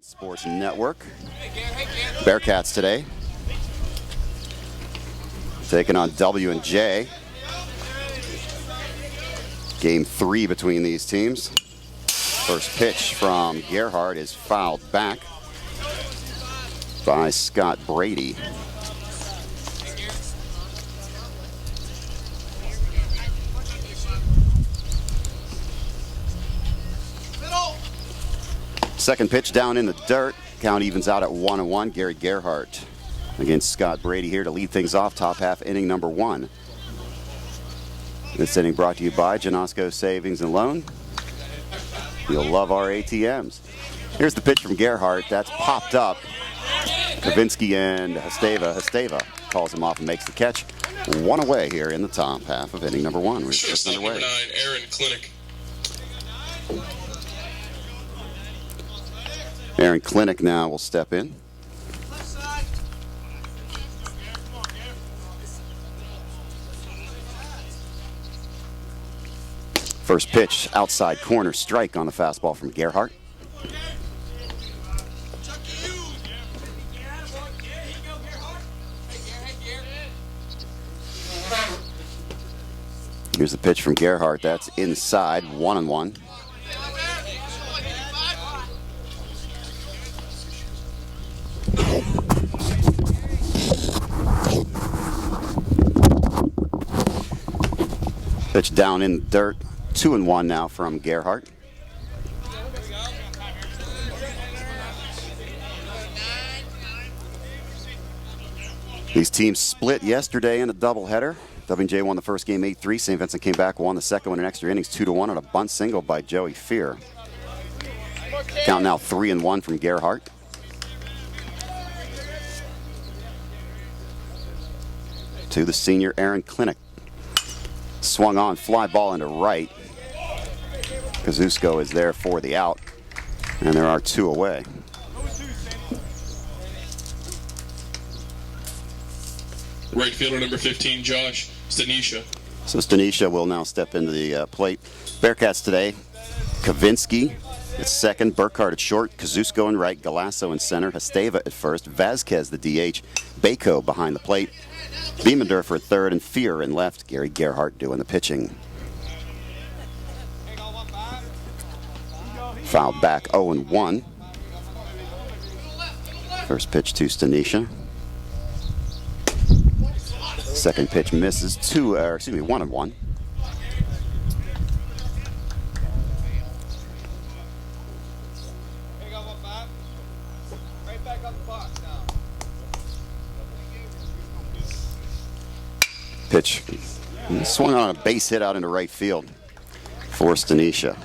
Sports Network. Bearcats today taking on W&J. Game 3 between these teams. First pitch from Gerhardt is fouled back by Scott Brady. Second pitch down in the dirt. Count evens out at 1-1. Gary Gerhardt against Scott Brady here to lead things off. Top half inning number 1. This inning brought to you by Janasco Savings and Loan. You'll love our ATMs. Here's the pitch from Gerhardt. That's popped up. Kavinsky and Hasteva calls him off and makes the catch. 1 away here in the top half of inning number 1. We're just underway. Number 9, Aaron Clinic. Aaron Clinic now will step in. First pitch, outside corner strike on the fastball from Gerhardt. Here's the pitch from Gerhardt. That's inside, 1-1. Pitch down in the dirt. 2-1 now from Gerhardt. These teams split yesterday in a doubleheader. W&J won the first game 8-3. St. Vincent came back, won the second one in extra innings 2-1 on a bunt single by Joey Fear. Count now 3-1 from Gerhardt. To the senior Aaron Clinic. Swung on, fly ball into right. Kazusko is there for the out, and there are 2 away. Right fielder number 15, Josh Stanisha. So Stanisha will now step into the plate. Bearcats today, Kavinsky at second, Burkhardt at short, Kazusko in right, Galasso in center, Hasteva at first, Vasquez the DH, Bako behind the plate, Beemendorfer at third, and Fear in left. Gary Gerhardt doing the pitching. Fouled back 0-1. First pitch to Stanisha. Second pitch misses 1-1. Pitch swung on a base hit out into right field for Stanisha.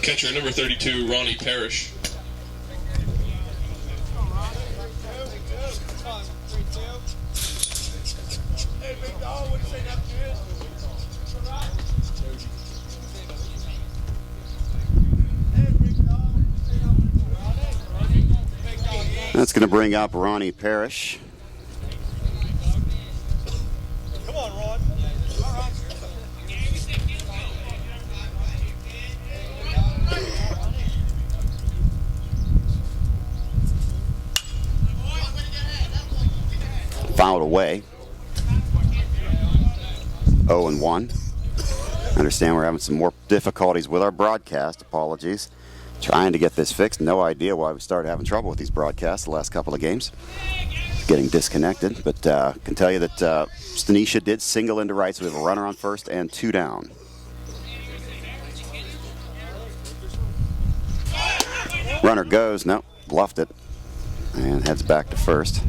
Catcher number 32, Ronnie Parrish. That's going to bring up Ronnie Parrish. Come on, Ron. Fouled away. 0-1. I understand we're having some more difficulties with our broadcast. Apologies. Trying to get this fixed. No idea why we started having trouble with these broadcasts the last couple of games. Getting disconnected. But can tell you that Stanisha did single into right, so we have a runner on first and 2 down. Runner goes. Nope. Bluffed it. And heads back to first.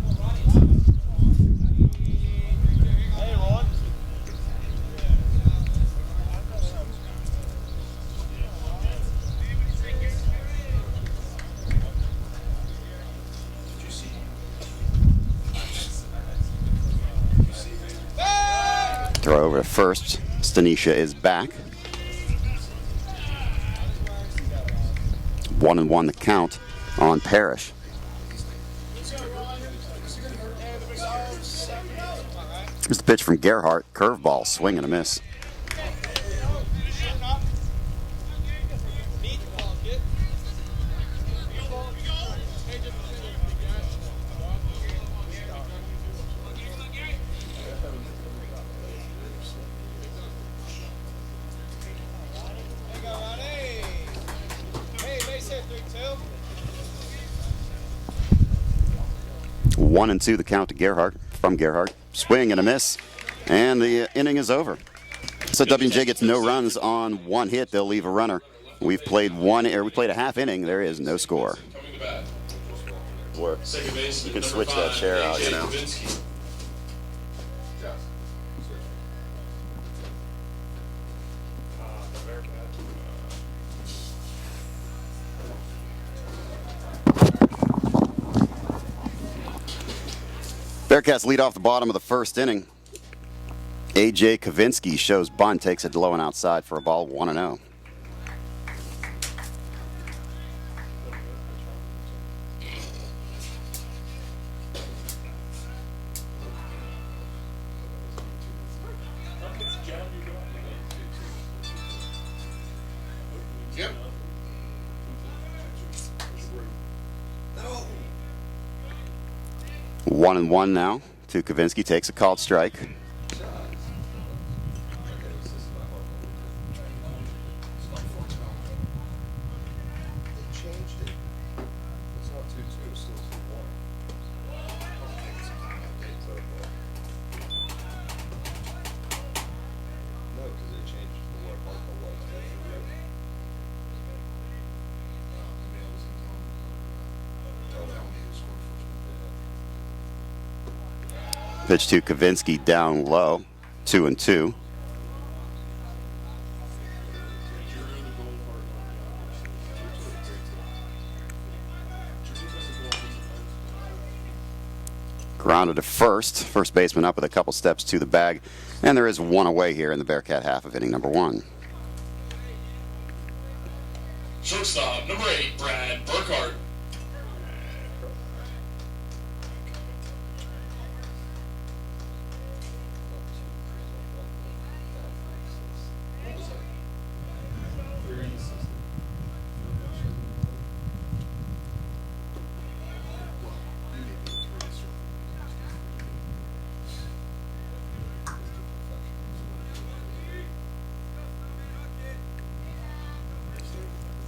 Throw over to first. Stanisha is back. 1-1 the count on Parrish. Here's the pitch from Gerhardt. Curveball, swing and a miss. 1-2 the count to Gerhardt from Gerhardt. Swing and a miss, and the inning is over. So W&J gets no runs on one hit. They'll leave a runner. We played a half inning. There is no score. You can switch that chair out, you know. Bearcats lead off the bottom of the first inning. A.J. Kavinsky shows bunt, takes it low and outside for a ball, 1-0. Yep. 1-1 now to Kavinsky, takes a called strike. Pitch to Kavinsky down low, 2-2. Grounded to first. First baseman up with a couple steps to the bag. And there is one away here in the Bearcat half of inning number 1. Shortstop, number 8, Brad Burkhardt.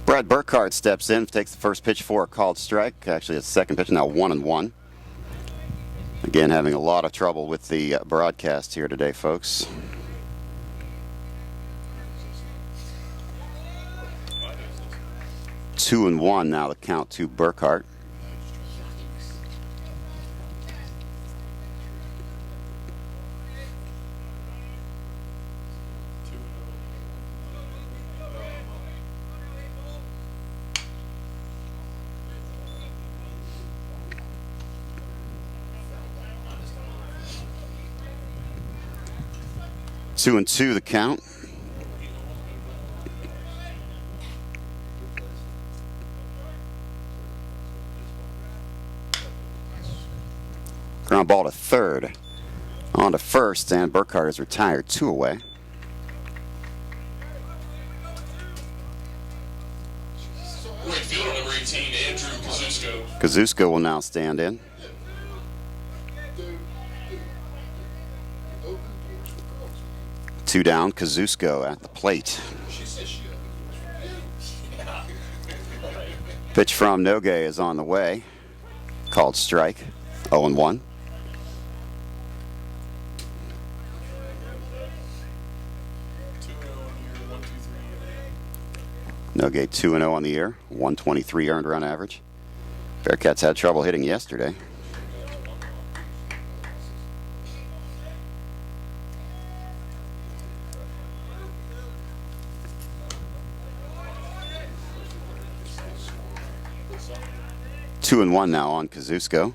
Brad Burkhardt steps in, takes the first pitch for a called strike. Actually, it's the second pitch, now 1-1. Again, having a lot of trouble with the broadcast here today, folks. Two and one now the count to Burkhardt. Two and two the count. Ground ball to third. On to first, and Burkhardt is retired, 2 away. Right fielder number 18, Andrew Kazusko. Kazusko will now stand in. Two down, Kazusko at the plate. Pitch from Noge is on the way. Called strike, 0-1. Noge 2-0 on the year, 123 earned run average. Bearcats had trouble hitting yesterday. Two and one now on Kazusko.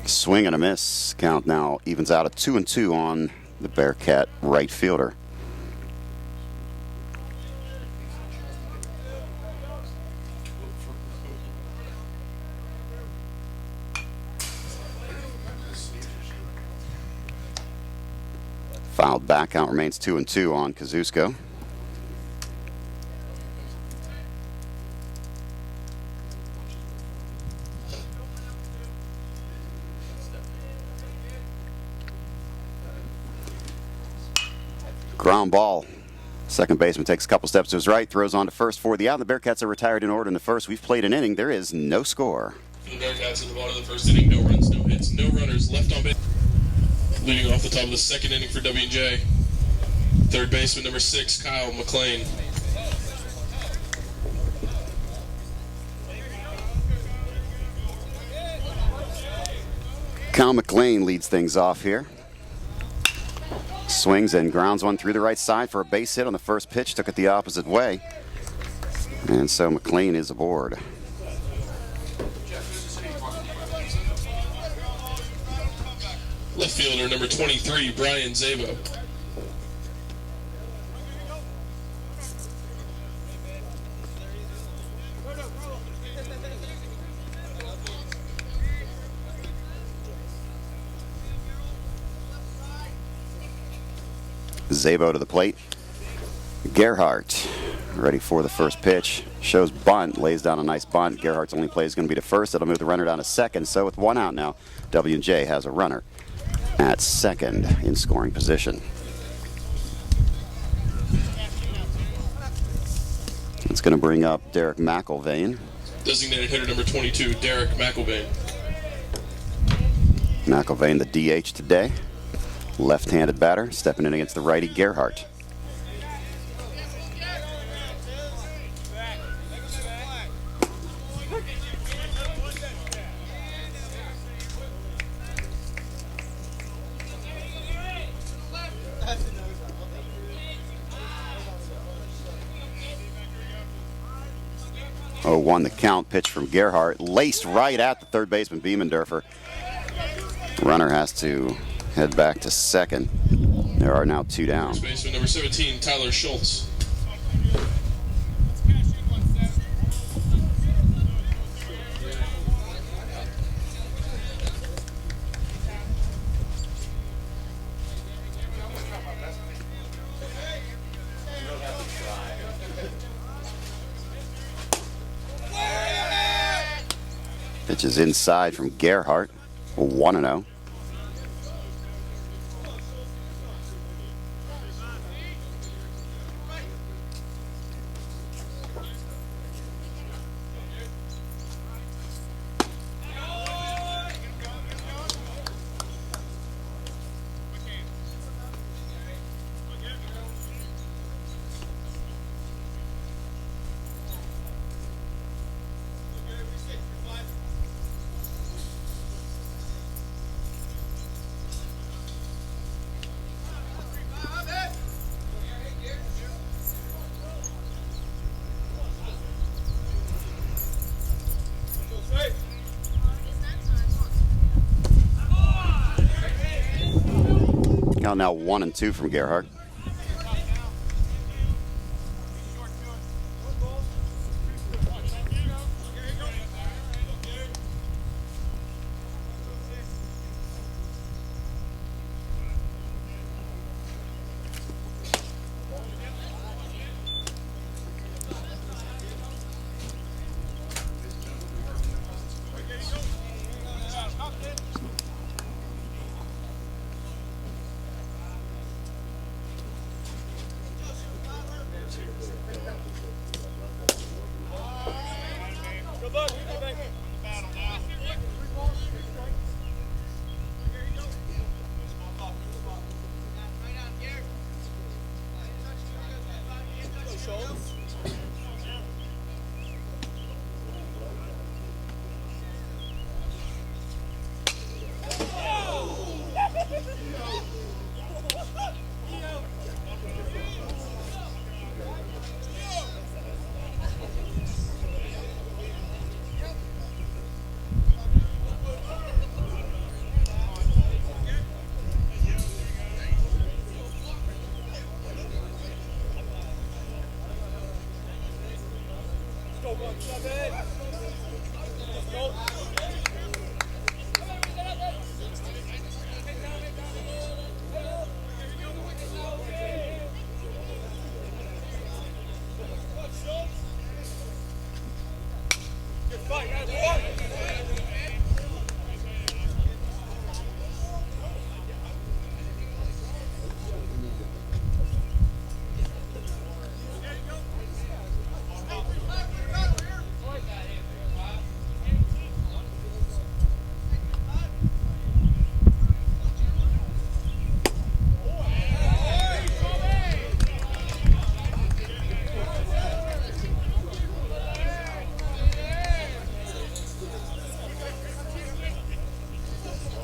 Swing and a miss. Count now evens out at 2-2 on the Bearcat right fielder. Fouled back. Count remains 2-2 on Kazusko. Ground ball Second baseman takes a couple steps to his right, throws on to first for the out. The Bearcats are retired in order in the first. We've played an inning. There is no score. For the Bearcats in the bottom of the first inning, no runs, no hits, no runners, left on base. Leading off the top of the second inning for W&J, third baseman number 6, Kyle McLean. Kyle McLean leads things off here. Swings and grounds one through the right side for a base hit on the first pitch. Took it the opposite way. And so McLean is aboard. Left fielder number 23, Brian Zabo. Zabo to the plate. Gerhardt ready for the first pitch. Shows bunt, lays down a nice bunt. Gerhardt's only play is going to be to first. It'll move the runner down to second. So with one out now, W&J has a runner at second in scoring position. It's going to bring up Derek McIlvain. Designated hitter number 22, Derek McIlvain. McIlvain, the DH today. Left-handed batter, stepping in against the righty Gerhardt. Oh, 1 the count, pitch from Gerhardt, laced right at the third baseman Biemendorfer. Runner has to head back to second. There are now 2 down. First baseman number 17, Tyler Schultz. Pitch is inside from Gerhardt, 1-0. Now 1-2 from Gerhardt.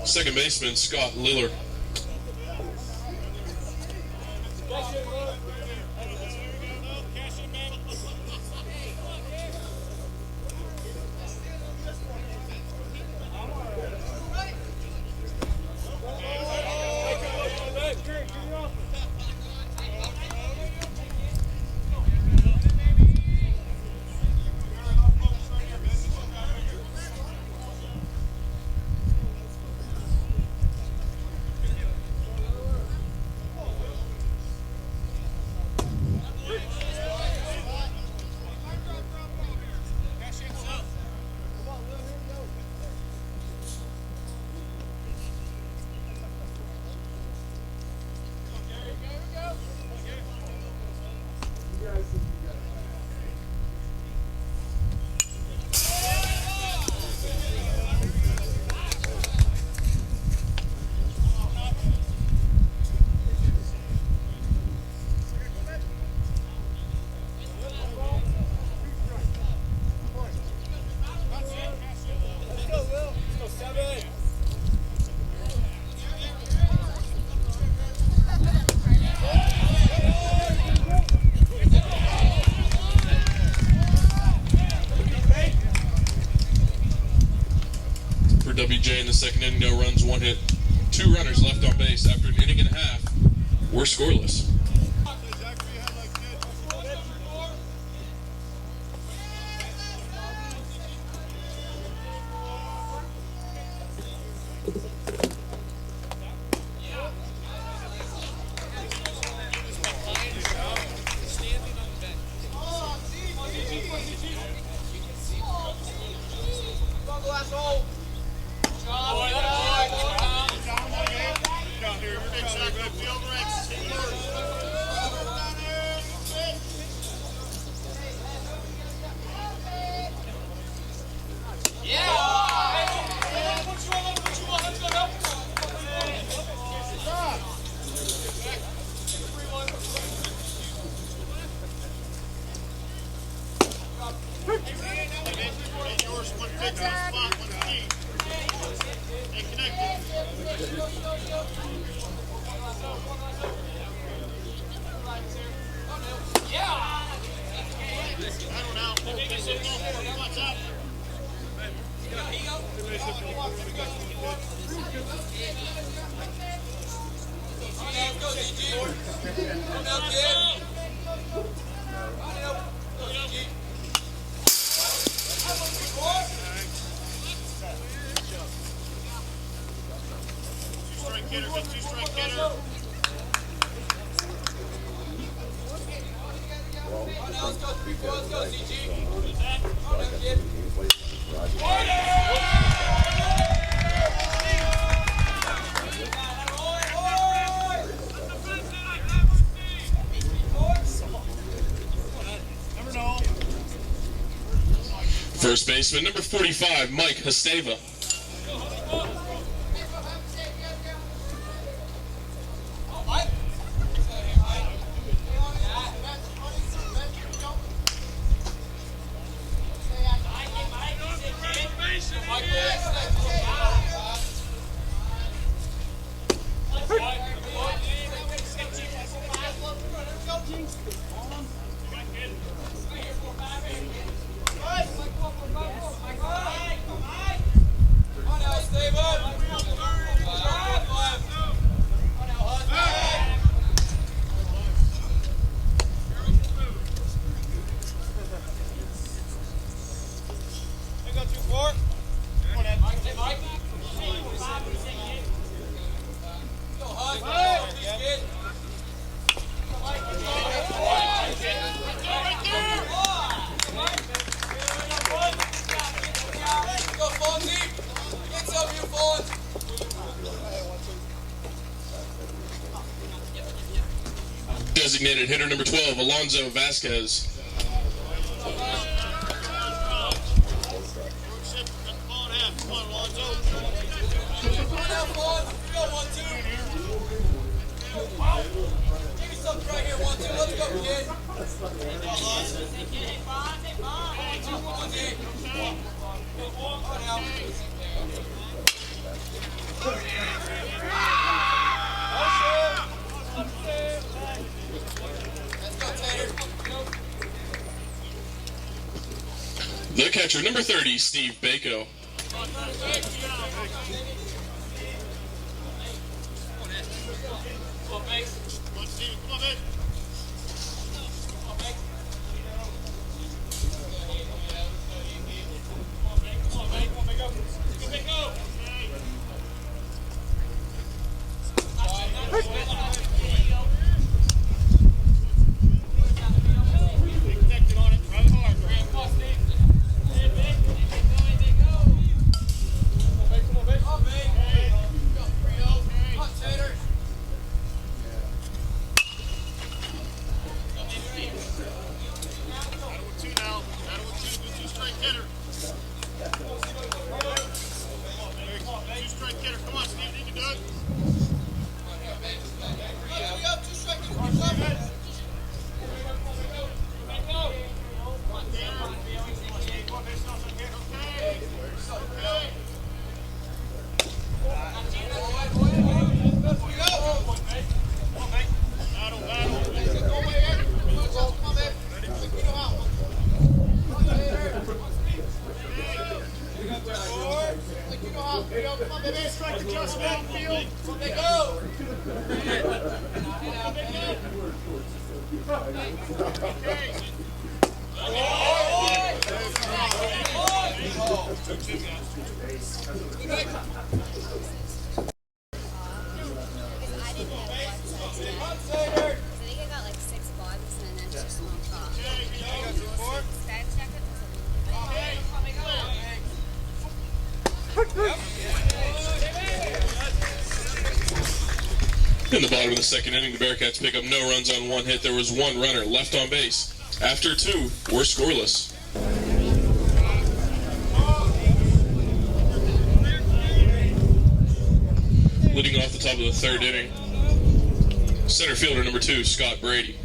Second baseman, Scott Lillard. WJ in the second inning, no runs, 1 hit, 2 runners left on base. After an inning and a half, we're scoreless. First baseman, number 45, Mike Hasteva. Designated hitter number 12, Alonzo Vasquez. Catcher, number 30, Steve Bako. In the bottom of the second inning, the Bearcats pick up no runs on one hit. There was one runner left on base. After two, we're scoreless. Leading off the top of the third inning, center fielder number 2, Scott Brady.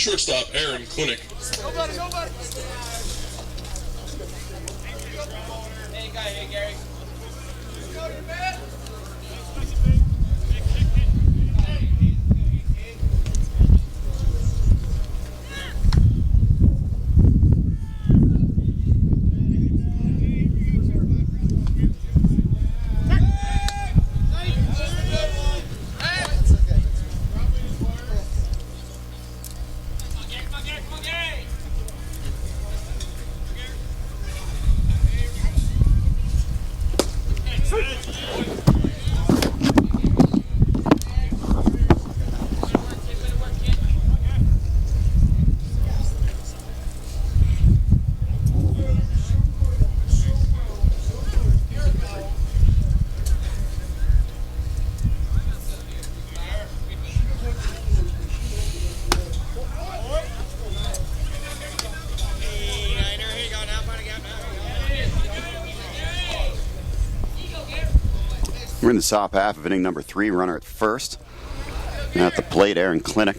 Shortstop Aaron Klinick. Nobody. Hey, Gary. We're in the top half of inning number 3, runner at first. And at the plate, Aaron Klinick.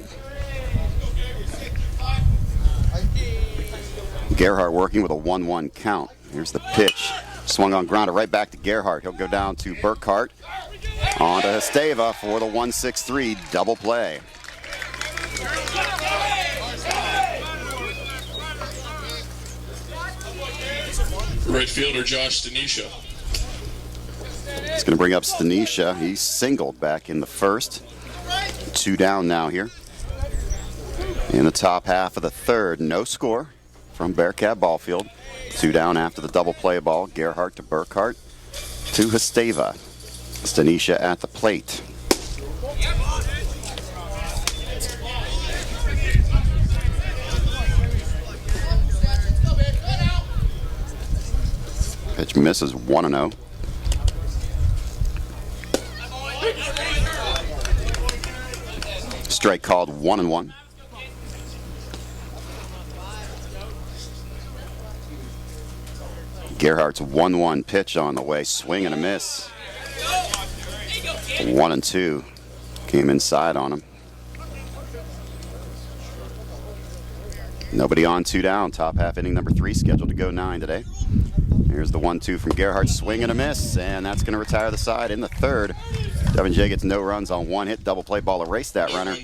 Gerhardt working with a 1-1 count. Here's the pitch. Swung on grounder right back to Gerhardt. He'll go down to Burkhart. On to Esteva for the 1-6-3 double play. Right fielder Josh Stanisha. It's going to bring up Stanisha. He's singled back in the first. 2 down now here. In the top half of the third, no score from Bearcat Ballfield. 2 down after the double play ball. Gerhardt to Burkhart to Esteva. Stanisha at the plate. Pitch misses 1-0. Strike called 1-1. Gerhardt's 1-1 pitch on the way. Swing and a miss. 1-2. Came inside on him. Nobody on, 2 down. Top half inning number 3 scheduled to go 9 today. Here's the 1-2 from Gerhardt. Swing and a miss, and that's going to retire the side in the third. W&J gets no runs on 1 hit. Double play ball erased that runner.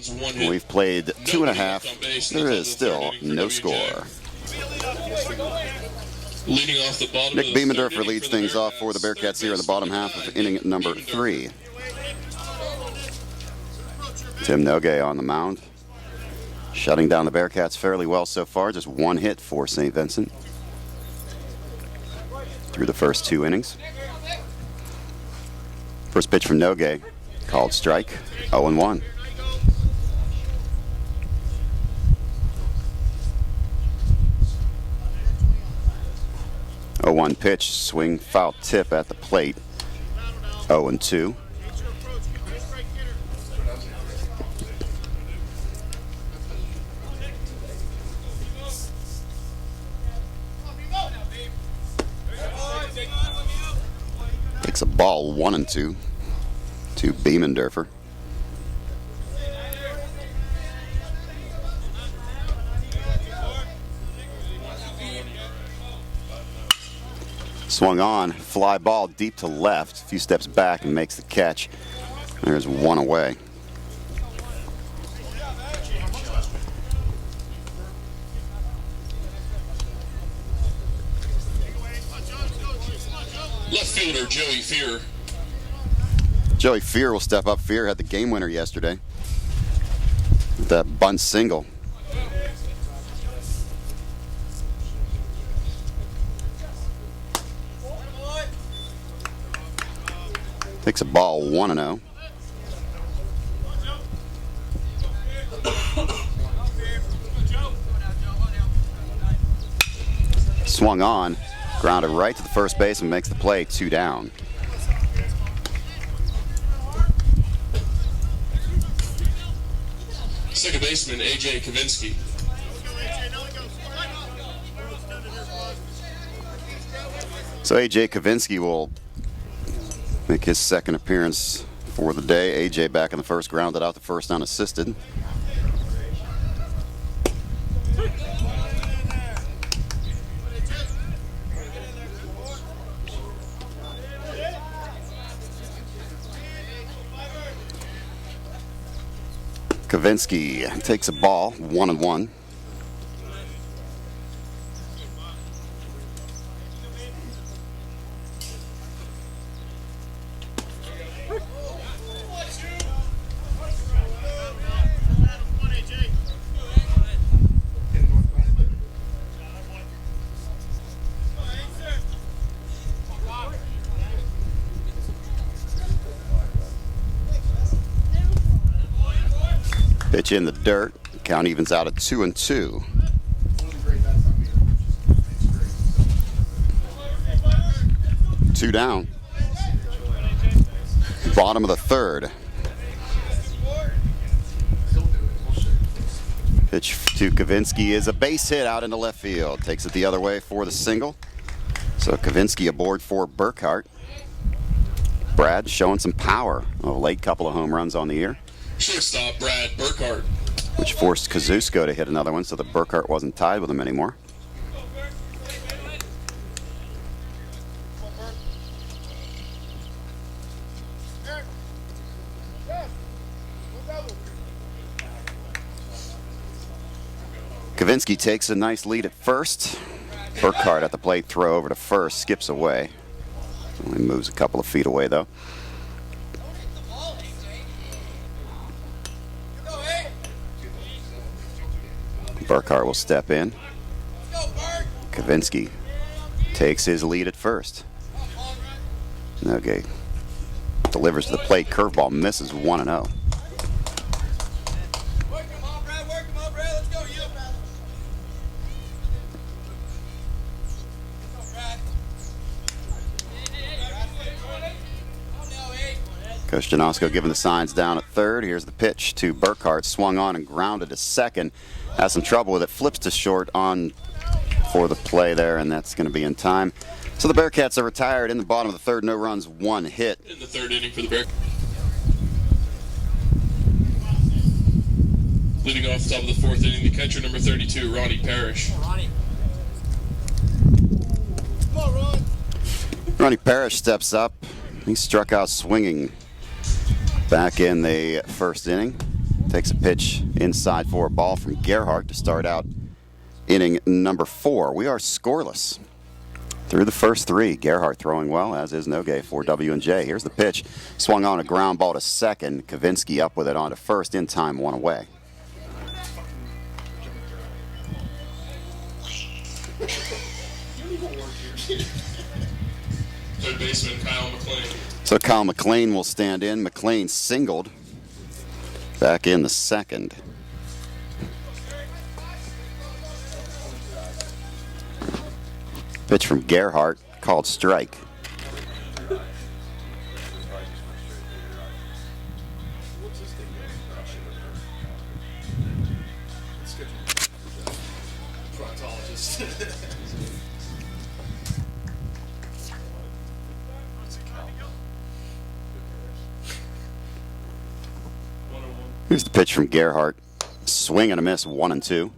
We've played 2.5. There is still no score. Leading off the bottom Nick of the Biemendorfer third leads inning things for off for the Bearcats here in the bottom half of inning number 3. Tim Nogue on the mound. Shutting down the Bearcats fairly well so far. Just 1 hit for St. Vincent through the first 2 innings. First pitch from Nogue, called strike, 0-1. A 1 pitch, swing, foul tip at the plate, 0-2. Takes a ball 1-2 to Biemendorfer. Swung on, fly ball deep to left, a few steps back and makes the catch. There's 1 away. left fielder Joey Fear. Joey Fear will step up. Fear had the game winner yesterday with that bunt single. Takes a ball 1-0. Swung on, grounded right to the first base and makes the play, 2 down. Second baseman A.J. Kavinsky. So A.J. Kavinsky will make his second appearance for the day. A.J. back in the first, grounded out the first unassisted. Kavinsky takes a ball, 1-1. Pitch in the dirt. Count evens out at 2-2. Two down. Bottom of the third. Pitch to Kavinsky is a base hit out into left field. Takes it the other way for the single. So Kavinsky aboard for Burkhart. Brad showing some power. A late couple of home runs on the year. Shortstop Brad Burkhart. Which forced Kazusko to hit another one, so that Burkhart wasn't tied with him anymore. Kavinsky takes a nice lead at first. Burkhart at the plate, throw over to first, skips away. Only moves a couple of feet away though. Burkhart will step in. Kavinsky takes his lead at first. Okay. Delivers to the plate. Curveball misses 1-0. Work him on, Brad. Work him on, Brad. Let's go, you. Coach Janosko giving the signs down at third. Here's the pitch to Burkhart. Swung on and grounded to second. Has some trouble with it. Flips to short on for the play there, and that's going to be in time. So the Bearcats are retired in the bottom of the third. No runs, 1 hit. In the third inning for the Bearcats. Leading off the top of the fourth inning, the catcher number 32, Ronnie Parrish. Ronnie Parrish steps up. He struck out swinging back in the first inning. Takes a pitch inside for a ball from Gerhardt to start out inning number 4. We are scoreless through the first 3. Gerhardt throwing well, as is Nogue for W&J. Here's the pitch. Swung on a ground ball to second. Kavinsky up with it on to first. In time, 1 away. Third baseman Kyle McLean. So Kyle McLean will stand in. McLean singled back in the second. Pitch from Gerhardt, called strike. Here's the pitch from Gerhardt. Swing and a miss, 1-2.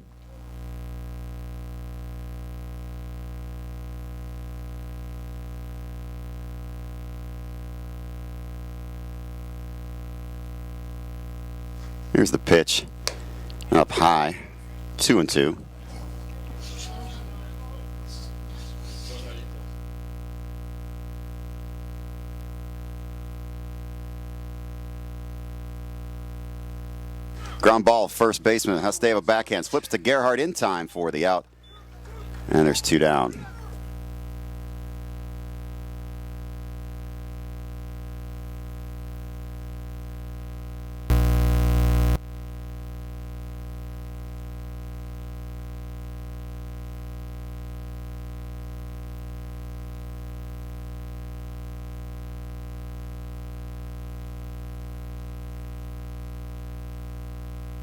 Here's the pitch. Up high, 2-2. Ground ball, first baseman has to have a backhand. Flips to Gerhardt in time for the out. And there's 2 down.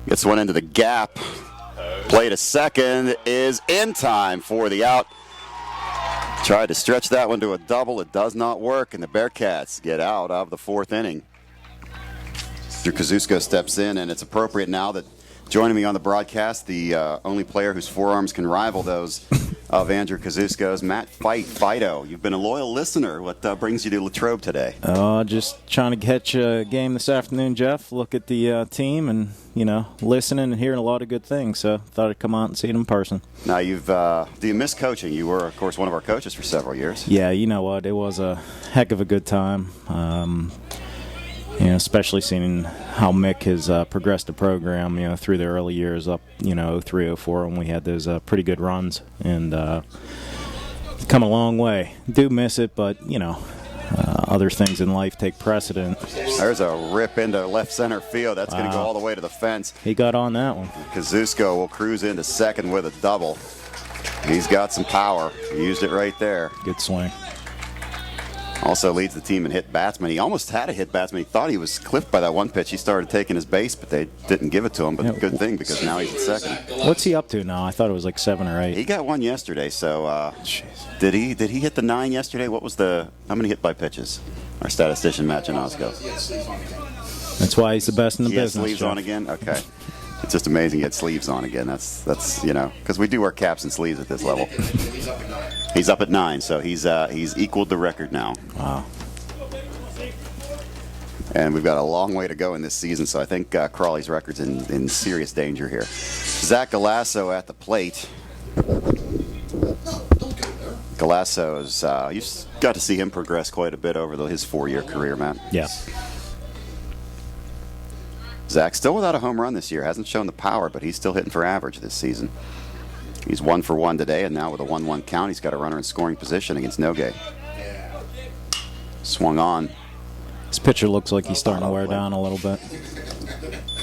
Gets one into the gap. Play to second is in time for the out. Tried to stretch that one to a double. It does not work, and the Bearcats get out of the 4th inning. Mr. Kazusko steps in, and it's appropriate now that joining me on the broadcast, the only player whose forearms can rival those of Andrew Kazusko's, Matt Fido. You've been a loyal listener. What brings you to Latrobe today? Just trying to catch a game this afternoon, Jeff. Look at the team and, listening and hearing a lot of good things. So thought I'd come out and see it in person. Now, do you miss coaching? You were, of course, one of our coaches for several years. Yeah, you know what? It was a heck of a good time. Especially seeing how Mick has progressed the program, through the early years up, 03, 04, when we had those pretty good runs. And come a long way. Do miss it, but, other things in life take precedent. There's a rip into left center field. That's going to go all the way to the fence. He got on that one. Kazusko will cruise into second with a double. He's got some power. He used it right there. Good swing. Also leads the team in hit batsman. He almost had a hit batsman. He thought he was clipped by that one pitch. He started taking his base, but they didn't give it to him. But good thing, because now he's at second. What's he up to now? I thought it was like 7 or 8. He got one yesterday. So did he hit the 9 yesterday? What was how many hit by pitches? Our statistician Matt Janosko. That's why he's the best in the business. Sleeves Jeff. on again. Okay. It's just amazing he had sleeves on again. That's because we do wear caps and sleeves at this level. He's up at 9, so he's equaled the record now. Wow. And we've got a long way to go in this season, so I think Crawley's record's in serious danger here. Zach Galasso at the plate. Galasso's, you got to see him progress quite a bit over his 4-year career, Matt. Yeah. Zach still without a home run this year. Hasn't shown the power, but he's still hitting for average this season. He's 1 for 1 today, and now with a 1-1 count, he's got a runner in scoring position against Nogue. Swung on This pitcher looks like he's starting to wear down a little bit.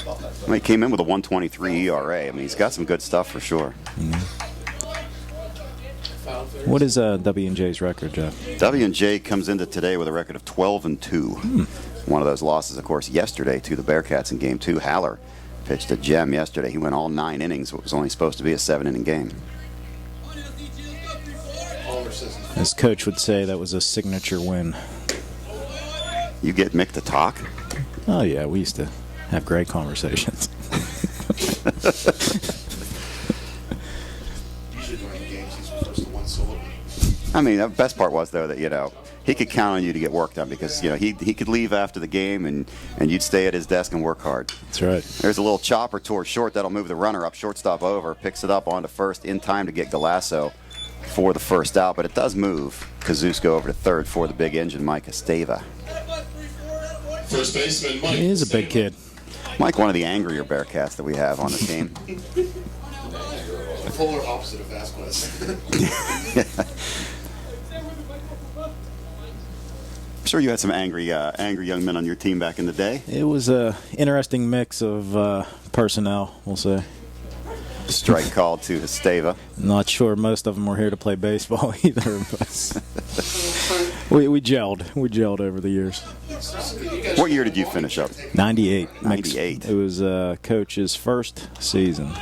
Well, he came in with a 1.23 ERA. I mean, he's got some good stuff for sure. What is W&J's record, Jeff? W&J comes into today with a record of 12-2. One of those losses, of course, yesterday to the Bearcats in Game 2. Haller pitched a gem yesterday. He went all 9 innings. What was only supposed to be a 7-inning game. As coach would say, that was a signature win. You get Mick to talk? Oh, yeah, we used to have great conversations. I mean, the best part was, though, that, he could count on you to get work done because, he could leave after the game and you'd stay at his desk and work hard. That's right. There's a little chopper towards short that'll move the runner up, shortstop over, picks it up onto first in time to get Galasso for the first out, but it does move Kazusko over to third for the big engine, Mike Esteva. First baseman Mike. He is a big kid. Mike, one of the angrier Bearcats that we have on the team. The polar opposite of Vasquez. I'm sure you had some angry young men on your team back in the day. It was an interesting mix of personnel, we'll say. Strike called to Esteva. Not sure most of them were here to play baseball either, but we gelled. We gelled over the years. What year did you finish up? 98. 98. It was Coach's first season.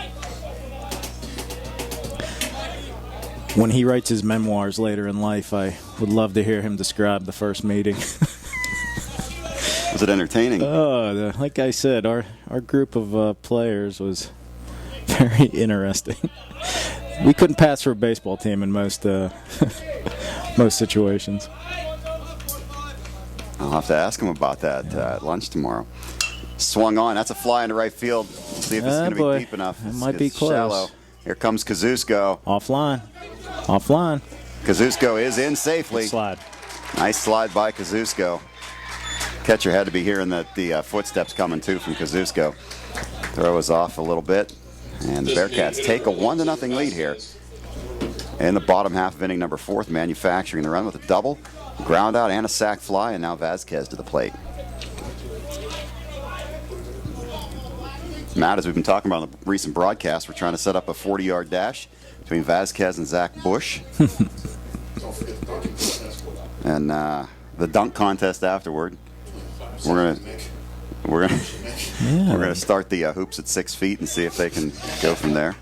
When he writes his memoirs later in life, I would love to hear him describe the first meeting. Was it entertaining? Oh, like I said, our group of players was very interesting. We couldn't pass for a baseball team in most most situations. I'll have to ask him about that at lunch tomorrow. Swung on. That's a fly into right field. We'll see if this is going to be deep enough. It might be close. Shallow. Here comes Kazusko. Offline. Offline. Kazusko is in safely. Good slide. Nice slide by Kazusko. Catcher had to be hearing the footsteps coming too from Kazusko. Throw was off a little bit. And the Bearcats take a 1-0 lead here in the bottom half of inning number 4, manufacturing the run with a double, ground out, and a sac fly, and now Vasquez to the plate. Matt, as we've been talking about on the recent broadcast, we're trying to set up a 40-yard dash between Vasquez and Zach Bush. And the dunk contest afterward. We're gonna start the hoops at 6 feet and see if they can go from there.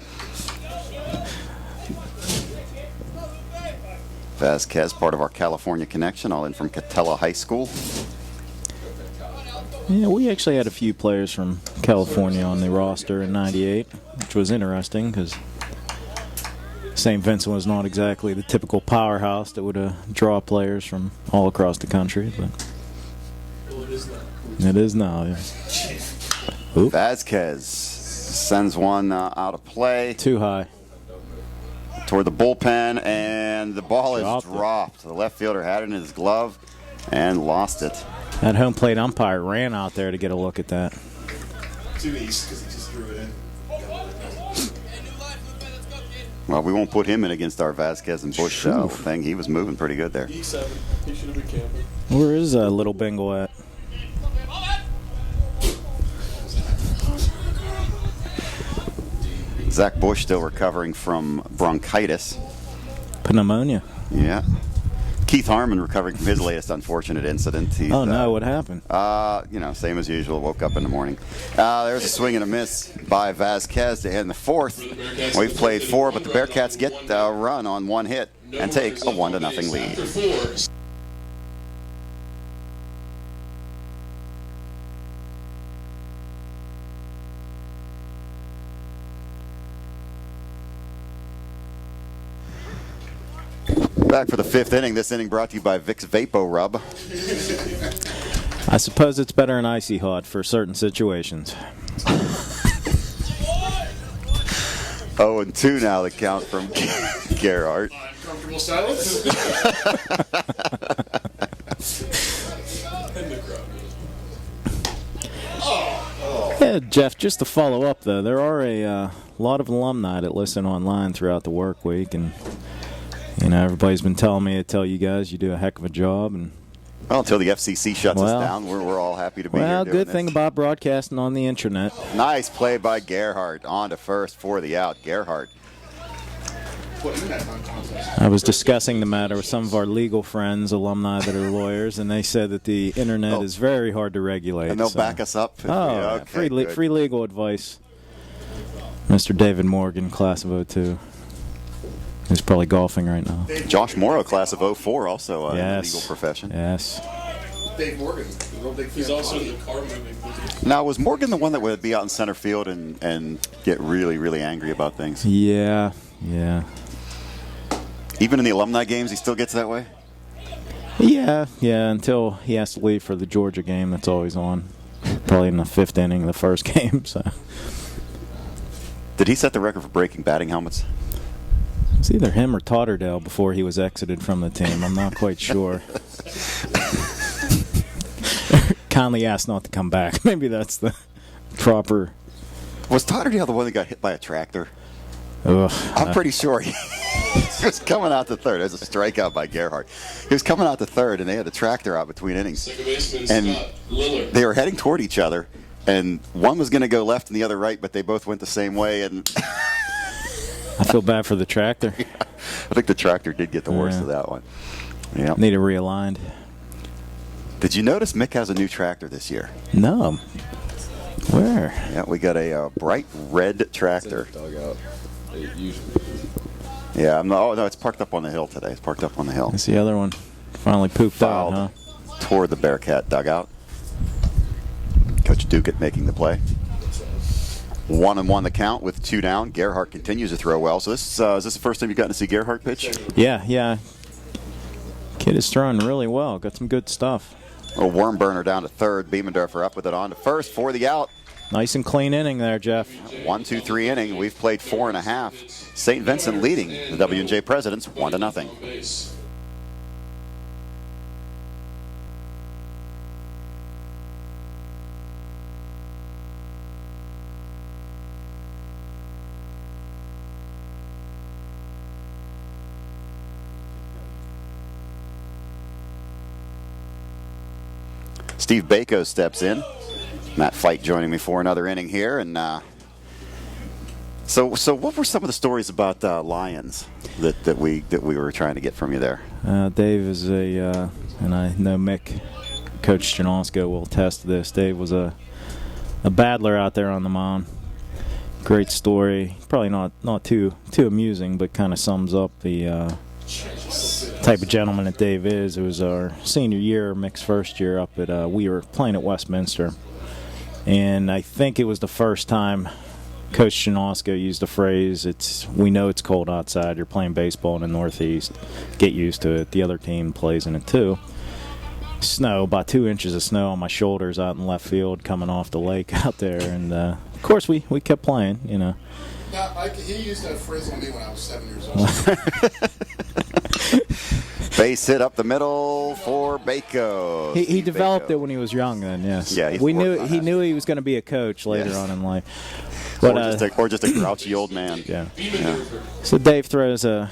Vasquez, part of our California connection, all in from Catella High School. Yeah, we actually had a few players from California on the roster in '98, which was interesting because St. Vincent was not exactly the typical powerhouse that would draw players from all across the country, but it is now. Yeah. Oop. Vasquez sends one out of play. Too high. Toward the bullpen, and the ball is Dropped The left fielder had it in his glove and lost it. That home plate umpire ran out there to get a look at that. Too east because he just threw it in. Well, we won't put him in against our Vasquez and Bush thing. He was moving pretty good there. E7. He should have been camping. Where is Little Bengal at? Zach Bush still recovering from bronchitis. Pneumonia. Yeah. Keith Harmon recovering from his latest unfortunate incident. He's, no, what happened? Same as usual. Woke up in the morning. There's a swing and a miss by Vasquez to end the 4th. We've played 4, but the Bearcats get a run on 1 hit and take a 1-0 lead. Back for the 5th inning. This inning brought to you by Vicks Vapo Rub. I suppose it's better than Icy Hot for certain situations. 0-2 now the count from Gerhardt. Uncomfortable silence. Yeah, Jeff, just to follow up, though, there are a lot of alumni that listen online throughout the work week, and everybody's been telling me to tell you guys you do a heck of a job, and Well, until the FCC shuts us down, we're all happy to be here. Well, good this. thing about broadcasting on the internet. Nice play by Gerhardt. On to first for the out. Gerhardt. I was discussing the matter with some of our legal friends, alumni that are lawyers, and they said that the internet is very hard to regulate. And they'll back us up. Free legal advice. Mr. David Morgan, class of 02. He's probably golfing right now. Josh Morrow, class of 04, also in the legal profession. Yes. Dave Morgan. He's also in the car moving. Now, was Morgan the one that would be out in center field and get really, really angry about things? Yeah. Even in the alumni games, he still gets that way? Yeah, until he has to leave for the Georgia game that's always on. Probably in the 5th inning of the first game. So. Did he set the record for breaking batting helmets? It's either him or Totterdale before he was exited from the team. I'm not quite sure. Kindly asked not to come back. Maybe that's the proper. Was Totterdale the one that got hit by a tractor? Ugh, I'm pretty sure he was coming out to third. There's a strikeout by Gerhardt. He was coming out to third, and they had the tractor out between innings. Second baseman And Scott Lillard. they were heading toward each other, and one was going to go left and the other right, but they both went the same way. And I feel bad for the tractor. I think the tractor did get the worst of that one. Yeah. Need it realigned. Did you notice Mick has a new tractor this year? No. Where? Yeah, we got a bright red tractor. Yeah, no, it's parked up on the hill today. It's parked up on the hill. It's the other one. Finally pooped out, huh? Toward the Bearcat dugout. Coach Duquette making the play. 1-1 the count with 2 down. Gerhardt continues to throw well. So this is this the first time you've gotten to see Gerhardt pitch? Yeah. Kid is throwing really well. Got some good stuff. A worm burner down to third. Biemendorfer up with it on to first for the out. Nice and clean inning there, Jeff. 1-2-3 inning. We've played 4.5. St. Vincent leading the W&J Presidents 1-0. Steve Bako steps in. Matt Fite joining me for another inning here. And so what were some of the stories about Lions that we were trying to get from you there? Dave is and I know Mick, Coach Janosko will attest to this. Dave was a battler out there on the mound. Great story. Probably not too amusing, but kind of sums up the type of gentleman that Dave is. It was our senior year, Mick's first year up at we were playing at Westminster, and I think it was the first time Coach Janosko used the phrase, we know it's cold outside, you're playing baseball in the Northeast, get used to it. The other team plays in it too. Snow, about 2 inches of snow on my shoulders out in left field coming off the lake out there, and of course we kept playing, you know. Yeah, he used that phrase on me when I was 7 years old. Base hit up the middle for Bako. He developed it when he was young. Then yes, yeah. He knew he was going to be a coach later on in life. But, or just a grouchy old man. Yeah. So Dave throws a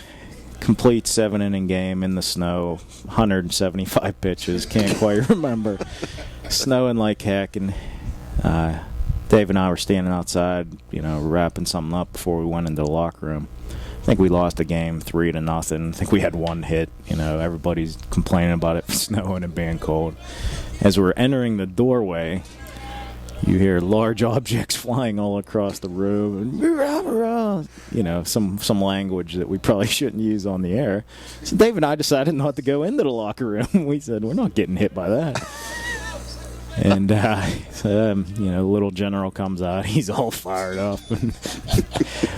complete 7-inning game in the snow, 175 pitches. Can't quite remember. Snowing like heck, and Dave and I were standing outside, wrapping something up before we went into the locker room. I think we lost the game 3-0. I think we had 1 hit. Everybody's complaining about it snowing and being cold. As we're entering the doorway, you hear large objects flying all across the room, and some language that we probably shouldn't use on the air. So Dave and I decided not to go into the locker room. We said we're not getting hit by that. And little general comes out. He's all fired up.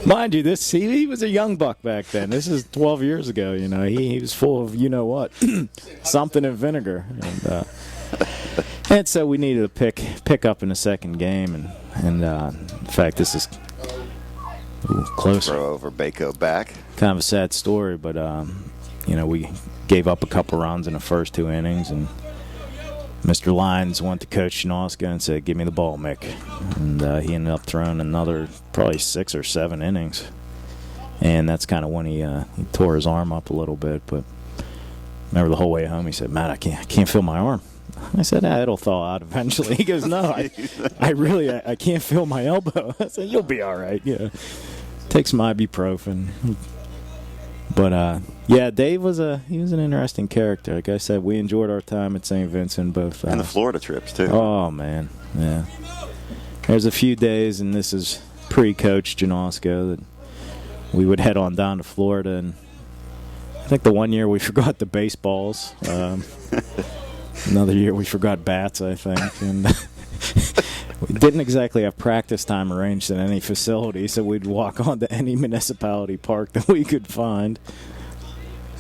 Mind you, he was a young buck back then. This is 12 years ago. He was full of what, something in vinegar. And so we needed to pick up in the second game. And in fact, this is closer. Throw over Bako back. Kind of a sad story, but we gave up a couple runs in the first 2 innings, and Mr. Lyons went to Coach Janoska and said, "Give me the ball, Mick." And he ended up throwing another probably 6 or 7 innings. And that's kind of when he tore his arm up a little bit. But remember the whole way home he said, "Matt, I can't feel my arm." I said, it'll thaw out eventually. He goes, "No, I can't feel my elbow." I said, "You'll be all right. Yeah, take some ibuprofen." But yeah, Dave was an interesting character. Like I said, we enjoyed our time at St. Vincent, both and the Florida trips too. Oh man, yeah. There's a few days, and this is pre-coach Janosko, that we would head on down to Florida, and I think the one year we forgot the baseballs. Another year we forgot bats, I think, and we didn't exactly have practice time arranged in any facility, so we'd walk on to any municipality park that we could find.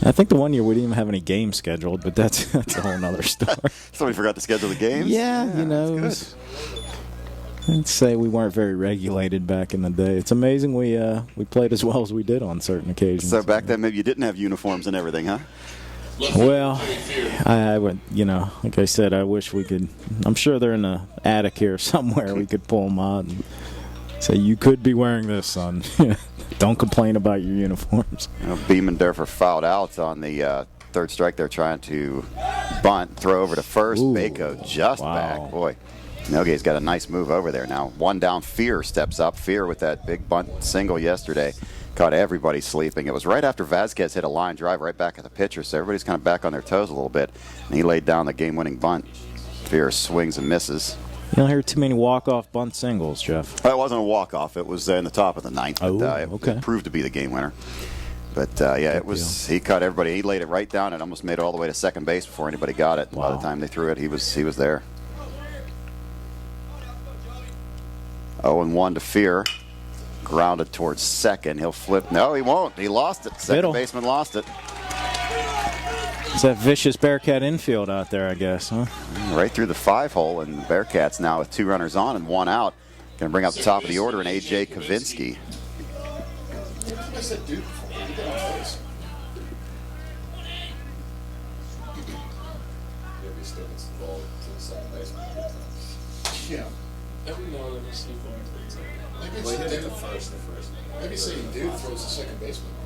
I think the one year we didn't even have any games scheduled, but that's a whole nother story. Somebody forgot to schedule the games? Yeah, I'd say we weren't very regulated back in the day. It's amazing we played as well as we did on certain occasions. So back then maybe you didn't have uniforms and everything, huh? Well, I would, like I said, I wish we could. I'm sure they're in the attic here somewhere. We could pull them out and say, "You could be wearing this, son. Don't complain about your uniforms." Beam and Durfer fouled out on the third strike. They're trying to bunt, throw over to first. Ooh, Bako just wow. back. Boy, Nogue's got a nice move over there now. One down, Fear steps up. Fear with that big bunt single yesterday caught everybody sleeping. It was right after Vazquez hit a line drive right back at the pitcher, so everybody's kind of back on their toes a little bit. And he laid down the game-winning bunt. Fear swings and misses. You don't hear too many walk-off bunt singles, Jeff. Well, it wasn't a walk-off. It was in the top of the ninth. But, okay. It proved to be the game winner. But, yeah, it was. He caught everybody. He laid it right down and almost made it all the way to second base before anybody got it. Wow. By the time they threw it, he was there. 0-1 to Fear. Grounded towards second. He'll flip. No, he won't. He lost it. Second baseman lost it. It's that vicious Bearcat infield out there, I guess, huh? Right through the 5-hole, and the Bearcats now with 2 runners on and 1 out. Going to bring up the top of the order in A.J. Kavinsky. I said Duke before. You get off base. Maybe still gets the ball to the second baseman. Yeah. Every now and then I see him. Maybe Well, he it's hit it Duke. the first. Maybe saying Duke throws the second baseman off.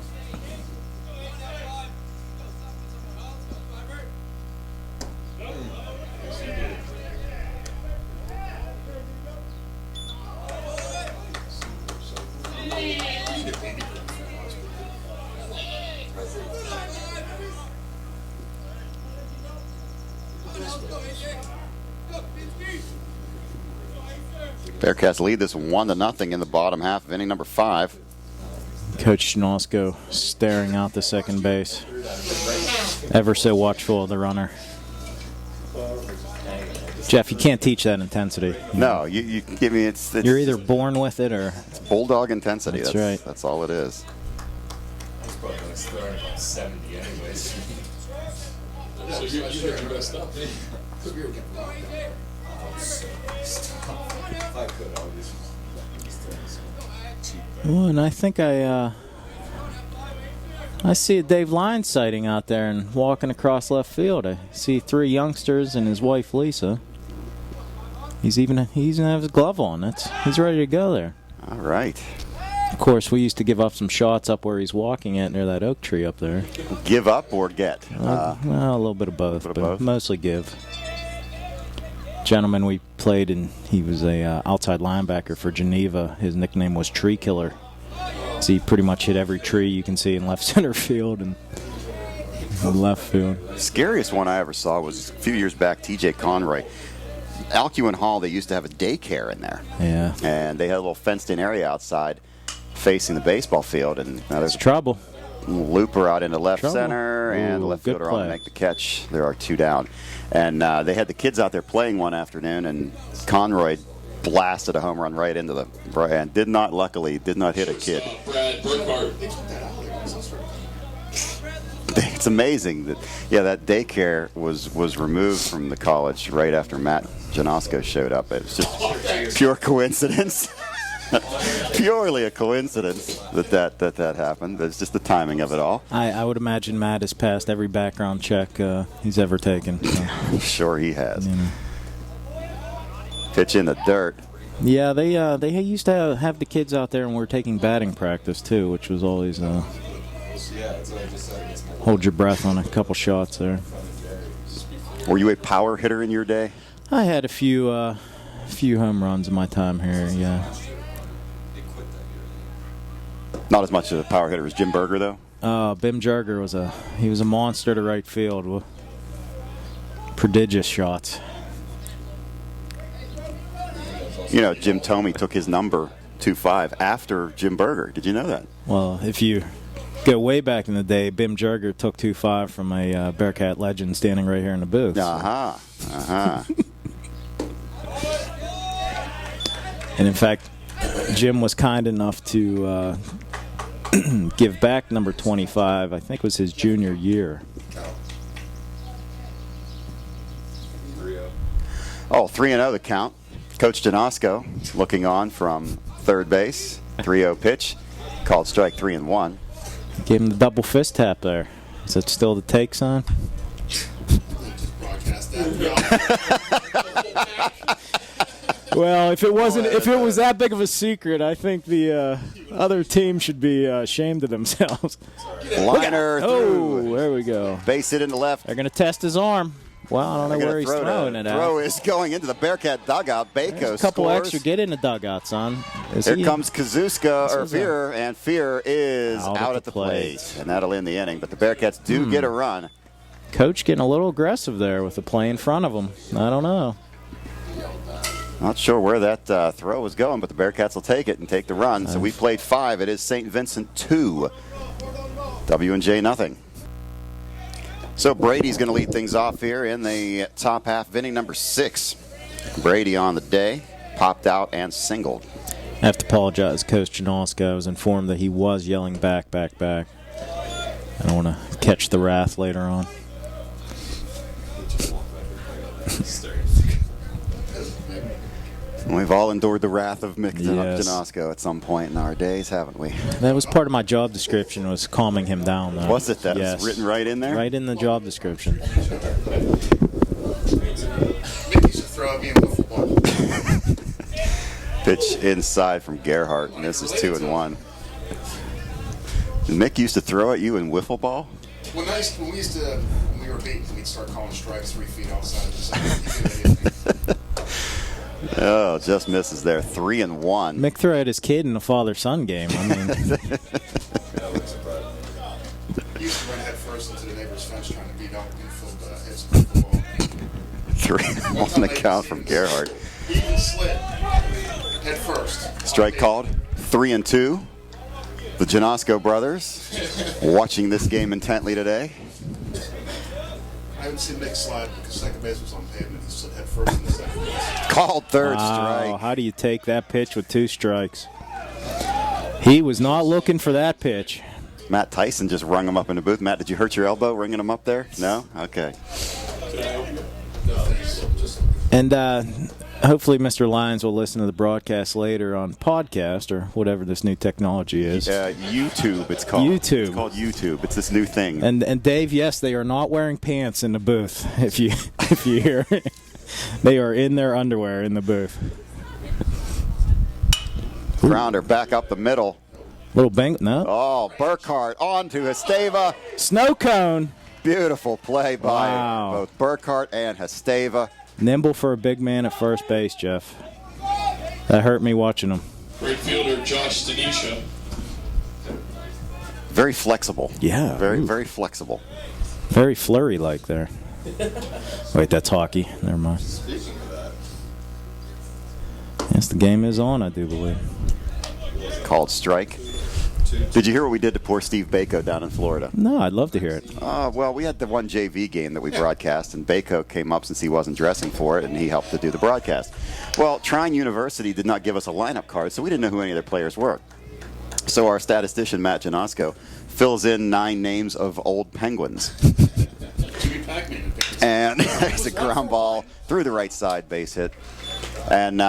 Bearcats lead this 1-0 in the bottom half of inning number 5. Coach Janosko staring out the second base, ever so watchful of the runner. Jeff, you can't teach that intensity. No, you give me it's You're either born with it or bulldog intensity. That's right. That's all it is. He's probably going to start about 70 anyways. So you hit your best stuff. Because we were getting rocked out. If I could, I would just throw some cheap. Oh, and I think I see a Dave Lyons sighting out there and walking across left field. I see 3 youngsters and his wife Lisa. He's even have his glove on. He's ready to go there. All right. Of course, we used to give up some shots up where he's walking at near that oak tree up there. Give up or get? Well, a little bit of both, bit of but both? mostly give. Gentleman we played, and he was a outside linebacker for Geneva. His nickname was Tree Killer. So he pretty much hit every tree you can see in left center field and left field. Scariest one I ever saw was a few years back, T.J. Conroy. Alcuin Hall, they used to have a daycare in there. Yeah. And they had a little fenced-in area outside facing the baseball field. And there's Trouble. a looper out into left Trouble. center, and the Ooh, left good fielder on to play. make the catch. There are 2 down. And they had the kids out there playing one afternoon, and Conroy blasted a home run right into the and did not hit a kid. Brad Burkhart. They took that out. They got some sort of It's amazing that that daycare was removed from the college right after Matt Janosko showed up. It was just pure coincidence. Purely a coincidence that happened. It's just the timing of it all. I would imagine Matt has passed every background check he's ever taken. So, I'm sure he has. you know. Pitch in the dirt. Yeah, they used to have the kids out there, and we're taking batting practice too, which was always Yeah, that's what I just said. It's my hold your breath on a couple shots there. Were you a power hitter in your day? I had a few home runs in my time here, yeah. Not as much of a power hitter as Jim Berger, though. Bim Jerger was a monster to right field with prodigious shots. You know, Jim Thome took his number 2-5 after Jim Berger. Did you know that? Well, if you go way back in the day, Bim Jerger took 2-5 from a Bearcat legend standing right here in the booth. And in fact, Jim was kind enough to give back number 25. I think it was his junior year. 3-0 the count. Coach Janosko looking on from third base. 3-0 pitch. Called strike 3-1. Gave him the double fist tap there. Is that still the take, son? Well, if it was that big of a secret, I think the other team should be ashamed of themselves. Liner through. Oh, there we go. Base hit in the left. They're going to test his arm. Well, I don't know where he's throwing it at. Throw is going into the Bearcat dugout. Bako There's a couple scores. extra. Get in the dugout, son. Here comes Fear, and Fear is out at the plate. And that'll end the inning. But the Bearcats do get a run. Coach getting a little aggressive there with the play in front of him. I don't know. Not sure where that throw was going, but the Bearcats will take it and take the run. So we played 5. It is St. Vincent 2, W&J nothing. So Brady's going to lead things off here in the top half of inning number 6. Brady on the day, popped out and singled. I have to apologize, Coach Janosko. I was informed that he was yelling back. I don't want to catch the wrath later on. We've all endured the wrath of Mick Yes. Janosko at some point in our days, haven't we? That was part of my job description, was calming him down, though. Was it? That Yes. was written right in there? Right in the job description. Mick used to throw at me in the football. Pitch inside from Gerhardt, and this is 2-1. Mick used to throw at you in wiffle ball? When we were beaten, we'd start calling strikes 3 feet outside of the zone. Oh, just misses there. 3-1. Mick threw at his kid in a father-son game. I mean, He used to run head first into the neighbor's fence trying to beat out infield hits the football. 3-1 the count from Gerhardt. He even slid head first. Strike called. 3-2. The Janosko brothers watching this game intently today. I haven't seen Mick slide because second base was on pavement. He slid head first in the second base. Called third wow, strike. how do you take that pitch with 2 strikes? He was not looking for that pitch. Matt Tyson just rung him up in the booth. Matt, did you hurt your elbow ringing him up there? No? Okay. And hopefully Mr. Lyons will listen to the broadcast later on podcast or whatever this new technology is. YouTube, it's called. YouTube. It's called YouTube. It's this new thing. And Dave, yes, they are not wearing pants in the booth. If you hear, they are in their underwear in the booth. Grounder back up the middle. Little bang, no. Oh, Burkhart on to Esteva. Snow cone. Beautiful play by Wow. both Burkhart and Esteva. Nimble for a big man at first base, Jeff. That hurt me watching him. Right fielder Josh Stanisha. Very flexible. Yeah. Very flexible. Very flurry-like there. Wait, that's hockey. Never mind. Yes, the game is on, I do believe. Called strike. Did you hear what we did to poor Steve Bako down in Florida? No, I'd love to hear it. Well, we had the one JV game that we broadcast, and Bako came up since he wasn't dressing for it, and he helped to do the broadcast. Well, Trine University did not give us a lineup card, so we didn't know who any of their players were. So our statistician, Matt Janosko, fills in 9 names of old Penguins. And there's a ground ball through the right side, base hit. And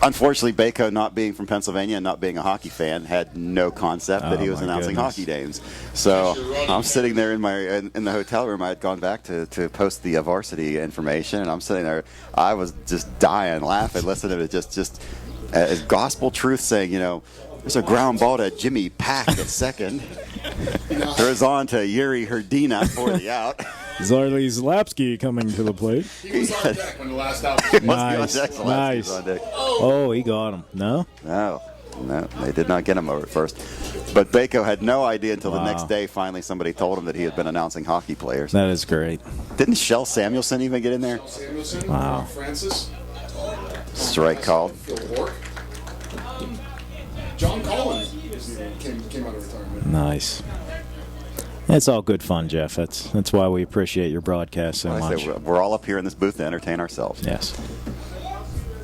unfortunately, Bako, not being from Pennsylvania and not being a hockey fan, had no concept that he was announcing hockey games. So I'm sitting there in the hotel room. I had gone back to post the varsity information, and I'm sitting there. I was just dying laughing, listening to it, just as gospel truth, saying, There's a ground ball to Jimmy Pack at second. Throws on to Yuri Herdina for the out. Zarly Zlapski coming to the plate. He was on deck when the last out was Nice. Nice. Oh, he got him. No? No, they did not get him over at first. But Bako had no idea until the Wow. next day. Finally, somebody told him that he had been announcing hockey players. That is great. Didn't Shell Samuelson even get in there? Samuelson, Wow. Francis, Strike called. Phil Bork. John Collins came out of retirement. Nice. It's all good fun, Jeff. That's why we appreciate your broadcast so Like I much. say, we're all up here in this booth to entertain ourselves. Yes.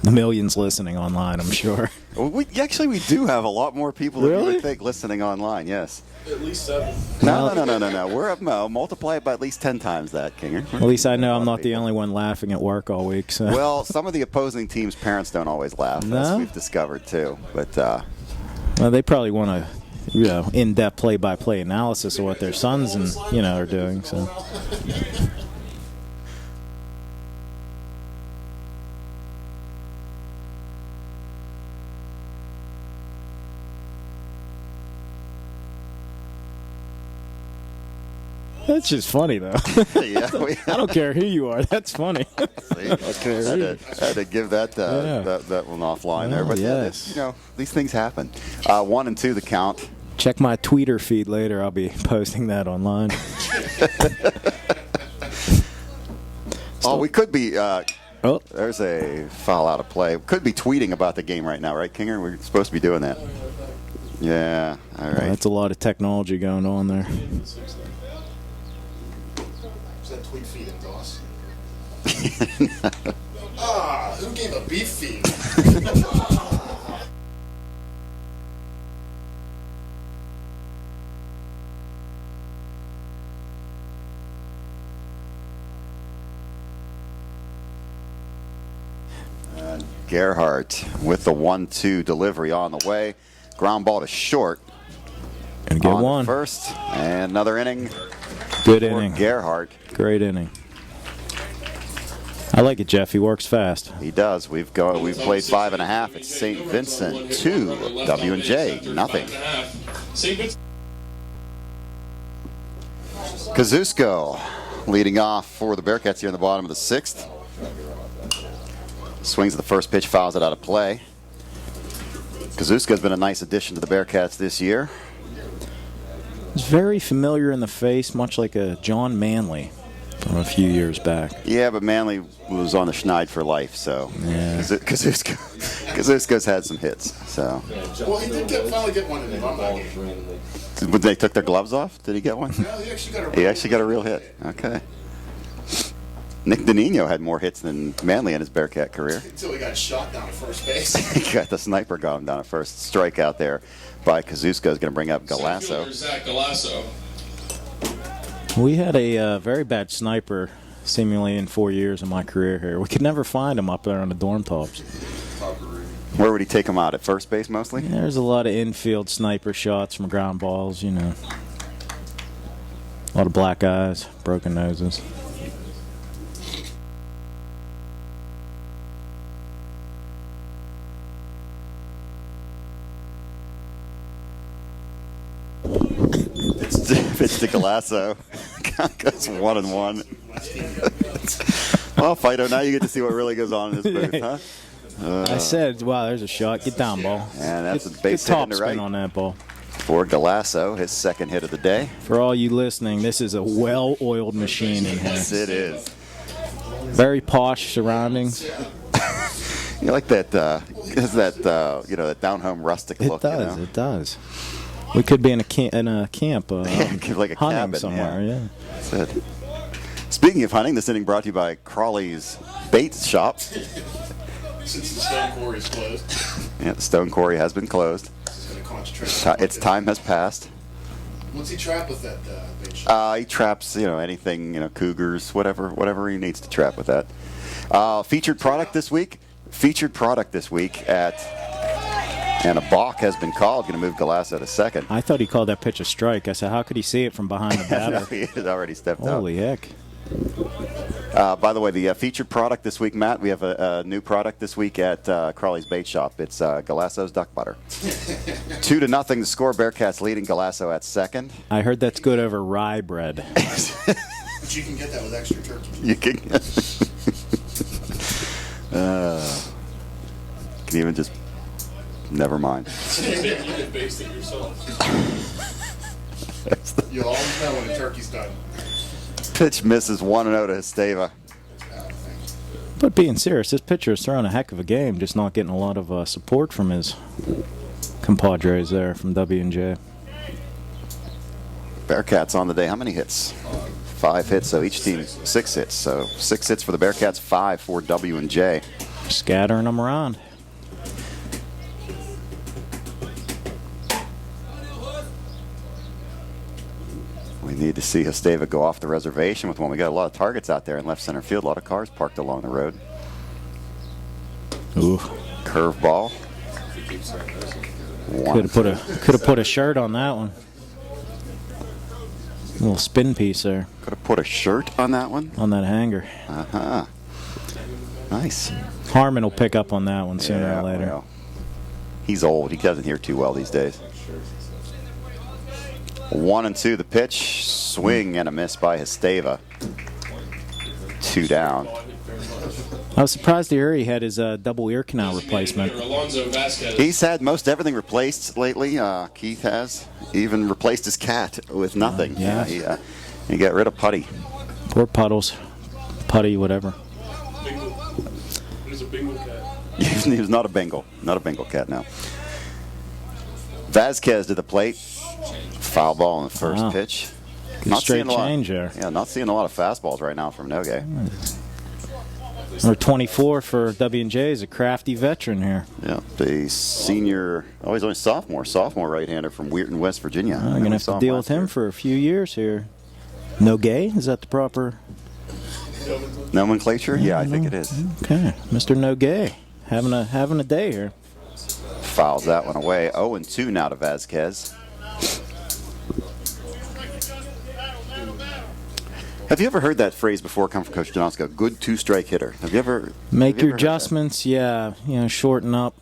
The millions listening online, I'm sure. Well, we do have a lot more people than you Really? would think listening online. Yes. At least 7. No. We're up. No, multiply it by at least 10 times that, Kinger. At least I know I'm not the only one laughing at work all week. So. Well, some of the opposing team's parents don't always laugh, as No? we've discovered too. But Well, they probably want a in-depth play-by-play analysis of what their sons are doing. So. That's just funny, though. yeah, I don't care who you are. That's funny. See, had to give that that one offline there. Oh, But yes. these things happen. 1 and 2 the count. Check my Twitter feed later. I'll be posting that online. We could be. Oh, There's a foul out of play. Could be tweeting about the game right now, right, Kinger? We're supposed to be doing that. Yeah. All right. that's a lot of technology going on there. Is that tweet feed in DOS? Who gave a beef feed? Gerhardt with the 1-2 delivery on the way. Ground ball to short. Gonna get on one. first. And another inning Good for inning. Gerhardt. Great inning. I like it, Jeff. He works fast. He does. We've played 5.5. It's St. Vincent 2, W&J nothing. St. Vincent. Kazusko leading off for the Bearcats here in the bottom of the 6th. Swings at the first pitch, fouls it out of play. Kazusko's been a nice addition to the Bearcats this year. He's very familiar in the face, much like a John Manley from a few years back. Yeah, but Manley was on the Schneid for life, so Yeah. Kazusko's had some hits. So, Well, he did finally get one in the alumni game. but they took their gloves off. Did he get one? No, he actually got a real hit. Okay. Nick DeNino had more hits than Manley in his Bearcat career. Until he got shot down at first base. He got the sniper got him down at first. Strikeout there by Kazusko is going to bring up Galasso. Fielder Zach Galasso. We had a very bad sniper seemingly in 4 years of my career here. We could never find him up there on the dorm tops. Where would he take him out? At first base mostly? There's a lot of infield sniper shots from ground balls, A lot of black eyes, broken noses. Pitch to Galasso. Goes 1-1. Well, Fido, now you get to see what really goes on in this booth, huh? I said, wow, there's a shot. Get down, ball. And that's a Get base hit top into spin right on that ball. for Galasso, his second hit of the day. For all you listening, this is a well-oiled machine in here. Yes, it is. Very posh surroundings. You like that? Is that that down home rustic It look? does. It does. We could be in a camp, Like a hunting cabin, somewhere. Yeah. That's it. Speaking of hunting, this inning brought to you by Crawley's Bait Shop. Since the stone quarry is closed. Yeah, the stone quarry has been closed. He's going to concentrate. Its time has passed. What's he trap with that bait shot? He traps, anything, cougars, whatever he needs to trap with that. Featured product this week and a balk has been called. Going to move Galasso to second. I thought he called that pitch a strike. I said, how could he see it from behind the batter? He had already stepped out. Holy heck. By the way, the featured product this week, Matt, we have a new product this week at Crawley's Bait Shop. It's Galasso's Duck Butter. 2-0 the score. Bearcats leading Galasso at second. I heard that's good over rye bread. But you can get that with extra turkey. You can can even just, never mind. You can baste it yourself. You'll always know when the turkey's done. Pitch misses 1-0 to Esteva. But being serious, this pitcher is throwing a heck of a game, just not getting a lot of support from his compadres there from W&J. Bearcats on the day. How many hits? 5 hits, so each team 6 hits. So 6 hits for the Bearcats, 5 for W&J. Scattering them around. We need to see Esteva go off the reservation with one. We got a lot of targets out there in left center field. A lot of cars parked along the road. Ooh. Curveball. Could have put a shirt on that one. A little spin piece there. Could have put a shirt on that one. On that hanger. Uh-huh. Nice. Harmon will pick up on that one sooner or later. Well, he's old. He doesn't hear too well these days. 1-2 the pitch. Swing and a miss by Esteva. 2 down. I was surprised to hear he had his double ear canal replacement. He's had most everything replaced lately. Keith has even replaced his cat with nothing. Yeah. He got rid of Putty. Poor Puddles. Putty, whatever. He was a bingo cat. He was not a Bengal. Not a Bengal cat, no. Vasquez to the plate. Foul ball on the first pitch. Good straight change there. Yeah, not seeing a lot of fastballs right now from Nogue. Number 24 for W&J is a crafty veteran here. Yeah, the senior, he's only sophomore right-hander from Weirton, West Virginia. I'm going to have to deal with him for a few years here. Nogue, is that the proper nomenclature? Yeah, I think it is. Okay, Mr. Nogue, having a day here. Fouls that one away. 0-2 now to Vasquez. Have you ever heard that phrase before come from Coach Donosco? Good 2-strike hitter. Have you ever make your adjustments? Yeah, shorten up.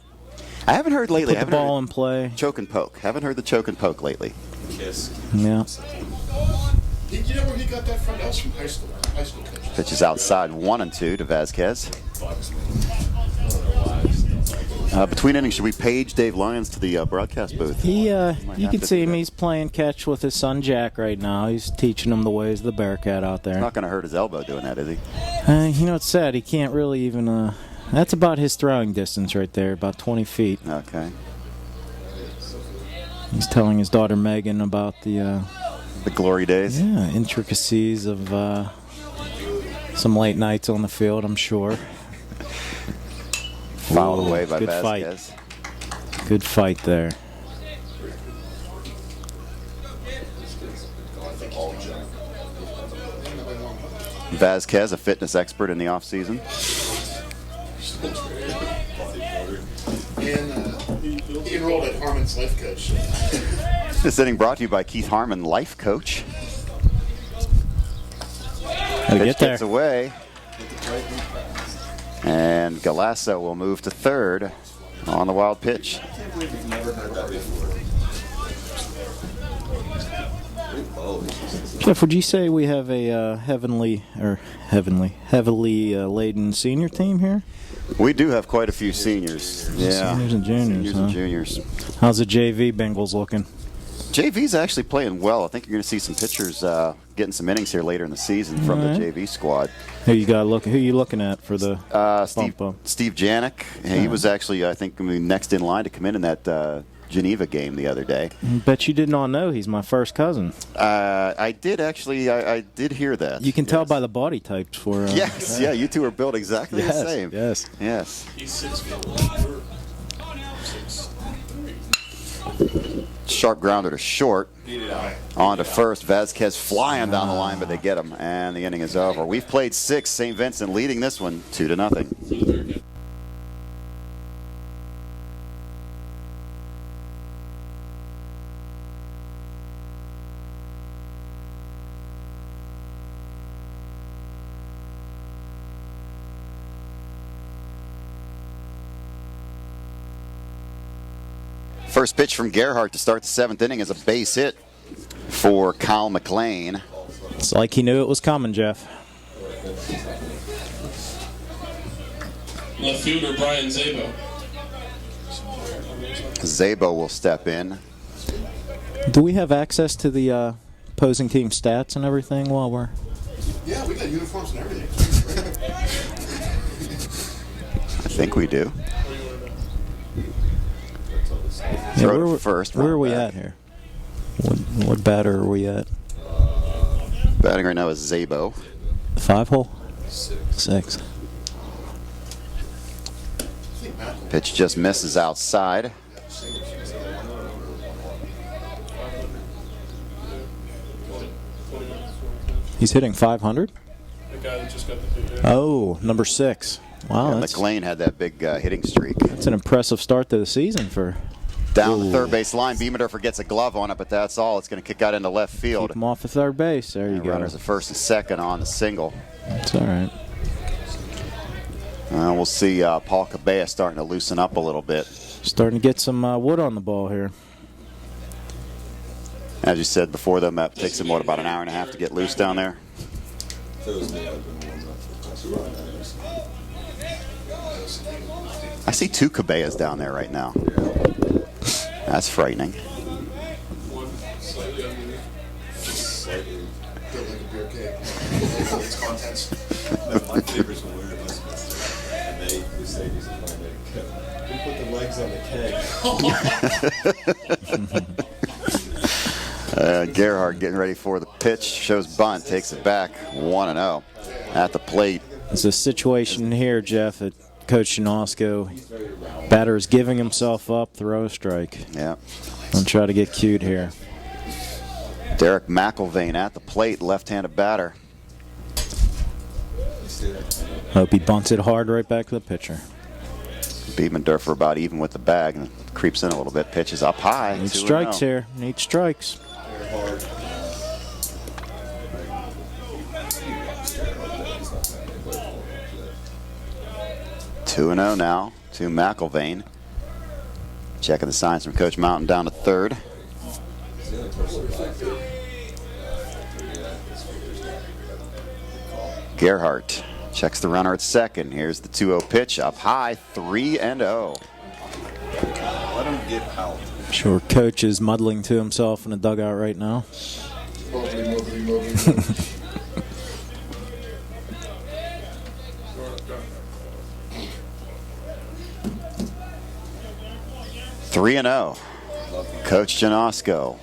I haven't heard lately. Put the ball in play. Choke and poke. Haven't heard the choke and poke lately. Kiss. Yeah. You know where he got that from? That was from high school coaches. Pitches outside 1-2 to Vasquez. Between innings, should we page Dave Lyons to the broadcast booth? You can see him. He's playing catch with his son Jack right now. He's teaching him the ways of the Bearcat out there. Not going to hurt his elbow doing that, is he? It's sad. He can't really even. That's about his throwing distance right there, about 20 feet. Okay. He's telling his daughter Megan about the glory days. Yeah, intricacies of some late nights on the field, I'm sure. Fouled away by good Vasquez. Fight. Good fight there. Vasquez, a fitness expert in the offseason. And he enrolled at Harmon's Life Coach. This inning brought to you by Keith Harmon, Life Coach. Gotta get there. Gets away. And Galasso will move to third on the wild pitch. I can't believe you've never heard that before. Jeff, would you say we have a heavily laden senior team here? We do have quite a few seniors. Yeah. Seniors and juniors. And juniors. How's the JV Bengals looking? JV's actually playing well. I think you're going to see some pitchers getting some innings here later in the season from the JV squad. Who you looking at for the Steve Janik? He was actually, I think, next in line to come in that Geneva game the other day. Bet you did not know he's my first cousin. I did actually. I did hear that. You can tell by the body types for. Yes, yeah, you two are built exactly the same. Yes. He's 6'1". Sharp grounder to short. On to first. Vasquez flying down the line, but they get him, and the inning is over. We've played 6. St. Vincent leading this one 2-0. First pitch from Gerhardt to start the 7th inning is a base hit for Kyle McLean. It's like he knew it was coming, Jeff. Left fielder Brian Zabo. Zabo will step in. Do we have access to the opposing team stats and everything while we're... Yeah, we got uniforms and everything. I think we do. Yeah, Throw it first. Where are we back. at here? What batter are we at? Batting right now is Zabo. 5 hole? 6. Pitch just misses outside. He's hitting 500? The guy that just got the hit. Oh, number 6. Wow, Yeah, that's McLean had that big hitting streak. an impressive start to the season for... Down the third base line, Beemerdorfer gets a glove on it, but that's all. It's going to kick out into left field. Keep him off the third base. There you go. Runners at first and second on the single. That's all right. We'll see Paul Cabella starting to loosen up a little bit. Starting to get some wood on the ball here. As you said before, though, Matt, takes him, about an hour and a half to get loose down there? I see 2 Cabellas down there right now. That's frightening. One slightly underneath. Built like a beer cake. Its contents. My neighbors were wearing Westminster, and they say these are they put the legs on the keg. Gerhardt getting ready for the pitch. Shows bunt. Takes it back. 1-0 at the plate. It's a situation here, Jeff, that Coach Janosko, batter is giving himself up, throw a strike. Yeah. And try to get cute here. Derek McIlvain at the plate, left-handed batter. Hope he bunts it hard right back to the pitcher. Beemerdorfer about even with the bag and creeps in a little bit. Pitches up high. Need 2-0. strikes here. Need strikes. 2-0 now to McIlvain. Checking the signs from Coach Mountain down to third. Gerhardt checks the runner at second. Here's the 2-0 pitch up high, 3-0. Let him get out. I'm sure Coach is muddling to himself in the dugout right now. Mobley. 3-0. Coach Janosko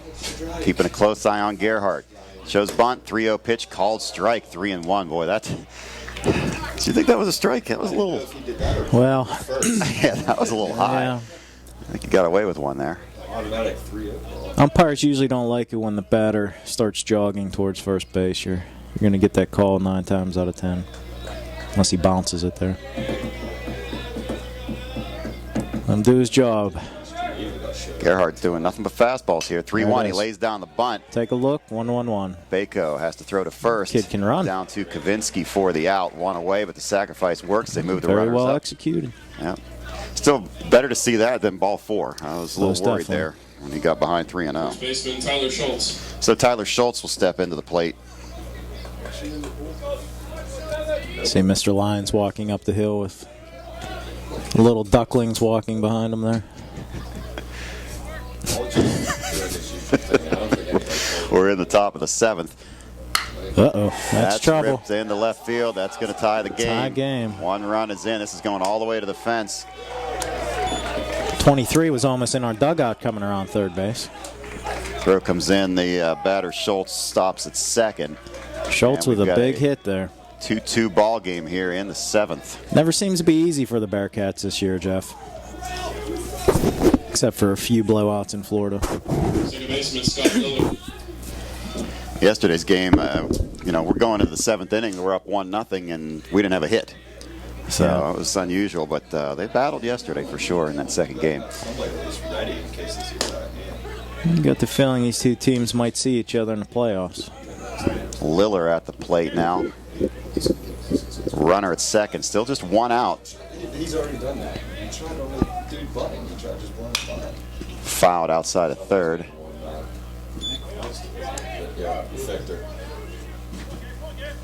keeping a close eye on Gerhardt. Shows bunt, 3-0 pitch, called strike, 3-1. Boy, that's... Do you think that was a strike? That was a little... Well, Yeah, that was a little high. yeah. I think he got away with one there. Automatic 3-0. Umpires usually don't like it when the batter starts jogging towards first base. You're going to get that call 9 times out of 10, unless he bounces it there. Let him do his job. Gerhardt's doing nothing but fastballs here. 3-1. He lays down the bunt. Take a look. 1-1-1. Bako has to throw to first. Kid can run. Down to Kavinsky for the out. 1 away, but the sacrifice works. They move the Very runners well up. executed. Yeah. Still better to see that than ball 4. I was a little Most worried definitely. there when he got behind 3-0. Baseman Tyler Schultz. So Tyler Schultz will step into the plate. See Mr. Lyons walking up the hill with little ducklings walking behind him there. We're in the top of the 7th. Uh-oh, that's trouble. Ripped into left field. That's going to tie the game. Tie game. 1 run is in. This is going all the way to the fence. 23 was almost in our dugout coming around third base. Throw comes in. The batter Schultz stops at second. Schultz And with we've a got big hit there. 2-2 ball game here in the 7th. Never seems to be easy for the Bearcats this year, Jeff. Except for a few blowouts in Florida. Second baseman Scott Miller. Yesterday's game, we're going into the 7th inning. We're up 1-0, and we didn't have a hit. So Yeah. it was unusual, but they battled yesterday for sure in that second game. Somebody was ready in case they see that. I got the feeling these two teams might see each other in the playoffs. Liller at the plate now. Runner at second. Still just 1 out. He's already done that. He tried to only do butting. He tried just one spot. fouled outside of third. Yeah, Victor.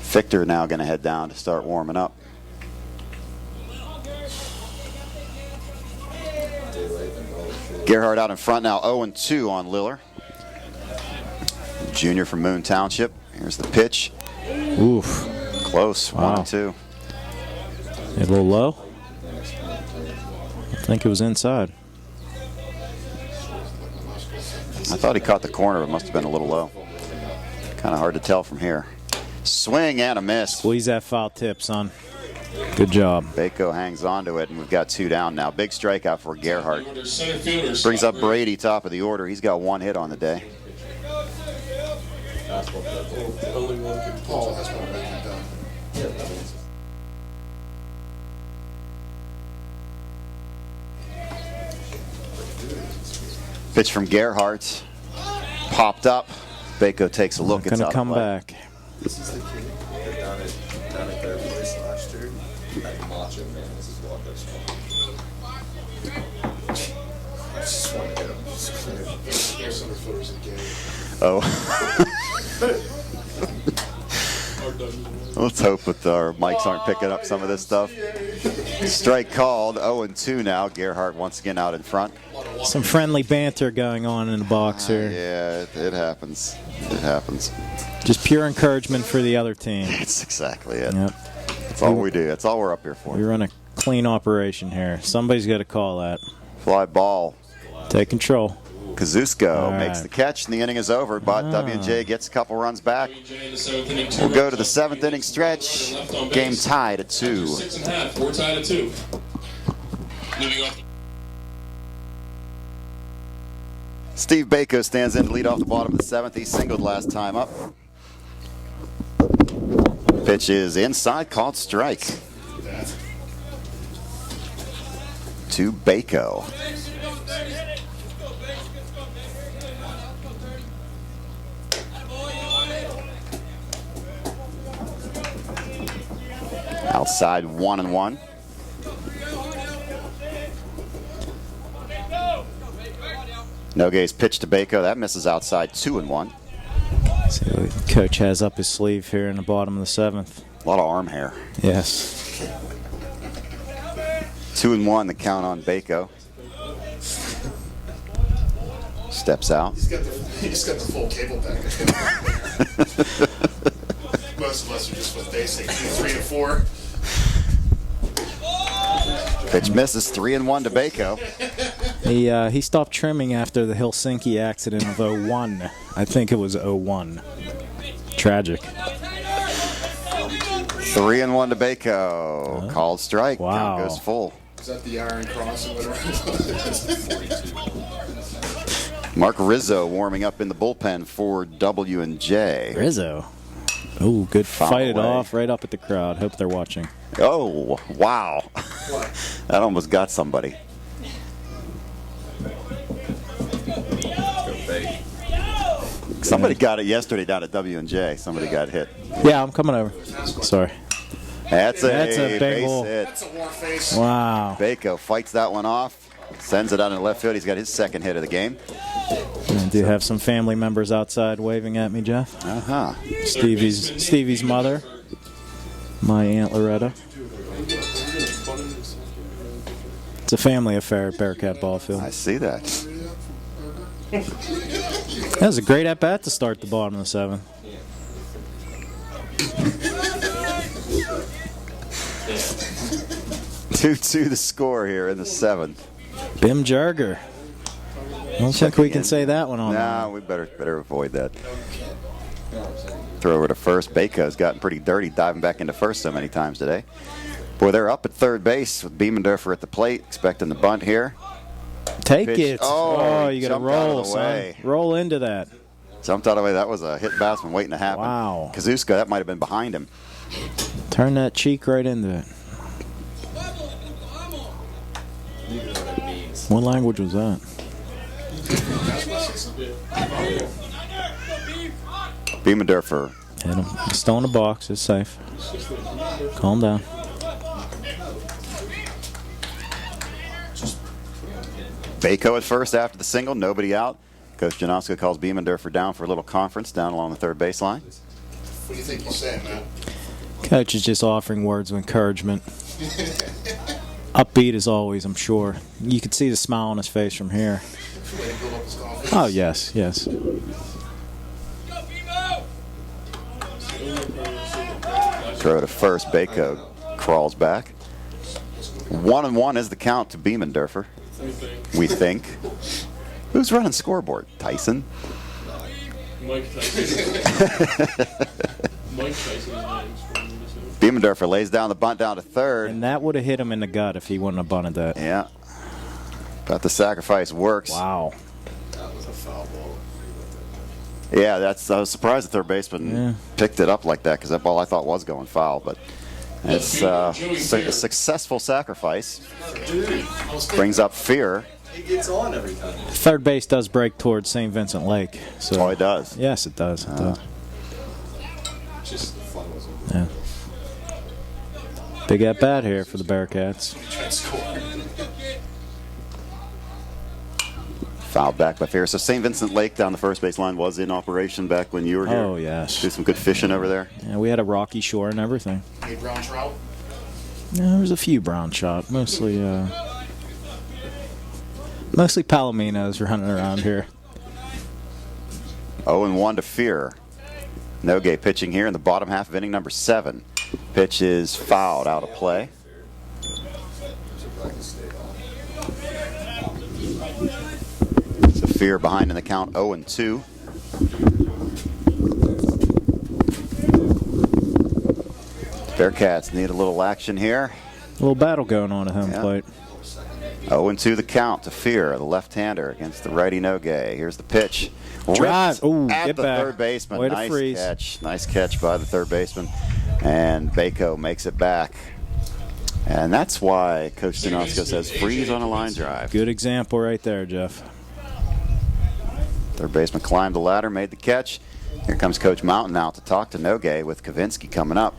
Victor now going to head down to start warming up. Gerhardt out in front now, 0-2 on Liller. Junior from Moon Township. Here's the pitch. Oof. Close, Wow. 1-2. A little low. I think it was inside. I thought he caught the corner, but it must have been a little low. Kind of hard to tell from here. Swing and a miss. Squeeze that foul tip, son. Good job. Bako hangs on to it, and we've got 2 down now. Big strikeout for Gerhardt. Center fielder, Brings up Scott Brady, top of the order. He's got 1 hit on the day. Only one can Paul has one making done. Pitch from Gerhardt. Popped up. Bako takes a look. Going It's to out come of play. back. This is the kid. They're down at their place last year. At Macho Man, this is walk-up spot. I just want to get him. Just clear. Their center fielders in the game. Oh. Our Doug is away. Let's hope that our mics aren't picking up some of this stuff. Strike called. 0-2 now. Gerhardt once again out in front. Some friendly banter going on in the box here. Yeah, it happens. It happens. Just pure encouragement for the other team. That's exactly it. Yep. That's all we do. That's all we're up here for. We run a clean operation here. Somebody's got to call that. Fly ball. Take control. Kazusko All makes right. the catch, and the inning is over. But W&J gets a couple runs back. W&J in the 7th inning, 2 We'll go runs to the on 7th inning stretch. left on Game base. tied at After 2. 6.5, we're tied at 2. Leading off. Steve Bako stands in to lead off the bottom of the 7th. He singled last time up. Pitch is inside, called strike. To Bako. Outside 1-1. Nogue's pitch to Bako. That misses outside 2-1. See what coach has up his sleeve here in the bottom of the 7th. A lot of arm hair. Yes. 2-1, the count on Bako. Steps out. He's got the full cable package. Most of us are just what they say, 3 to 4. Pitch misses 3-1 to Bako. He stopped trimming after the Helsinki accident of 01. I think it was 01. Tragic. 3-1 to Bako. Called strike. Wow. Count goes full. Is that the Iron Cross or whatever it was? Mark Rizzo warming up in the bullpen for W&J. Rizzo. Oh, good Foul fight it away. off right up at the crowd. Hope they're watching. Oh, wow. That almost got somebody. Somebody got it yesterday down at W&J. Somebody got hit. Yeah, I'm coming over. Sorry. That's a big base hole. hit. That's a war face. Wow. Bako fights that one off. Sends it out in the left field. He's got his 2nd hit of the game. I do have some family members outside waving at me, Jeff. Uh-huh. Stevie's mother, my Aunt Loretta. It's a family affair at Bearcat Ball Field. I see that. That was a great at-bat to start the bottom of the 7th. Two the score here in the 7th. Bim Jarger. I don't think we can say that one on. Nah, we better avoid that. Throw over to first. Bako's gotten pretty dirty diving back into first so many times today. Boy, they're up at third base with Beamendorfer at the plate, expecting the bunt here. Take Pitch. it. Oh, You got to jumped out of roll, the way. son. Roll into that. Jumped out of the way. That was a hit batsman waiting to happen. Wow. Kazuska, that might have been behind him. Turn that cheek right into it. What language was that? Beamendorfer. Hit him. He's still in the box. It's safe. Calm down. Bako at first after the single, nobody out. Coach Janoska calls Beamendorfer down for a little conference down along the third baseline. What do you think he's saying, man? Coach is just offering words of encouragement. Upbeat as always, I'm sure. You could see the smile on his face from here. Way to build up his confidence. Oh, yes, yes. Throw to first. Bako crawls back. 1-1 is the count to Beamendorfer. We think. Who's running scoreboard? Tyson? Mike Tyson. Mike Tyson. Beamendorfer lays down the bunt down to third. And that would have hit him in the gut if he wouldn't have bunted that. Yeah. But the sacrifice works. Wow. That was a foul ball. Yeah, I was surprised the third baseman picked it up like that because that ball I thought was going foul. But it's a successful sacrifice. Brings up fear. He gets on every time. Third base does break towards St. Vincent Lake. So Oh, it does. yes, it does. It does. Just fun was it? Yeah. Big at bat here for the Bearcats. Try to score. Fouled back by Fear. So St. Vincent Lake down the first base line was in operation back when you were here. Oh, yes. Do some good fishing over there. Yeah, we had a rocky shore and everything. Hey, brown trout. Yeah, there was a few brown shot, mostly palominos running around here. 0-1 to Fear. Nogue pitching here in the bottom half of inning number 7. Pitch is fouled out of play. So Fear behind in the count 0-2. Bearcats need a little action here. A little battle going on at home Yeah. plate. 0-2 the count to Fear, the left-hander against the righty Nogue. Here's the pitch. Drive. Ripped Ooh, at get the back. third baseman. Way to Nice freeze. catch. Nice catch by the third baseman. And Bako makes it back. And that's why Coach Dinosko says freeze on a line drive. Good example right there, Jeff. Third baseman climbed the ladder, made the catch. Here comes Coach Mountain out to talk to Nogue with Kavinsky coming up.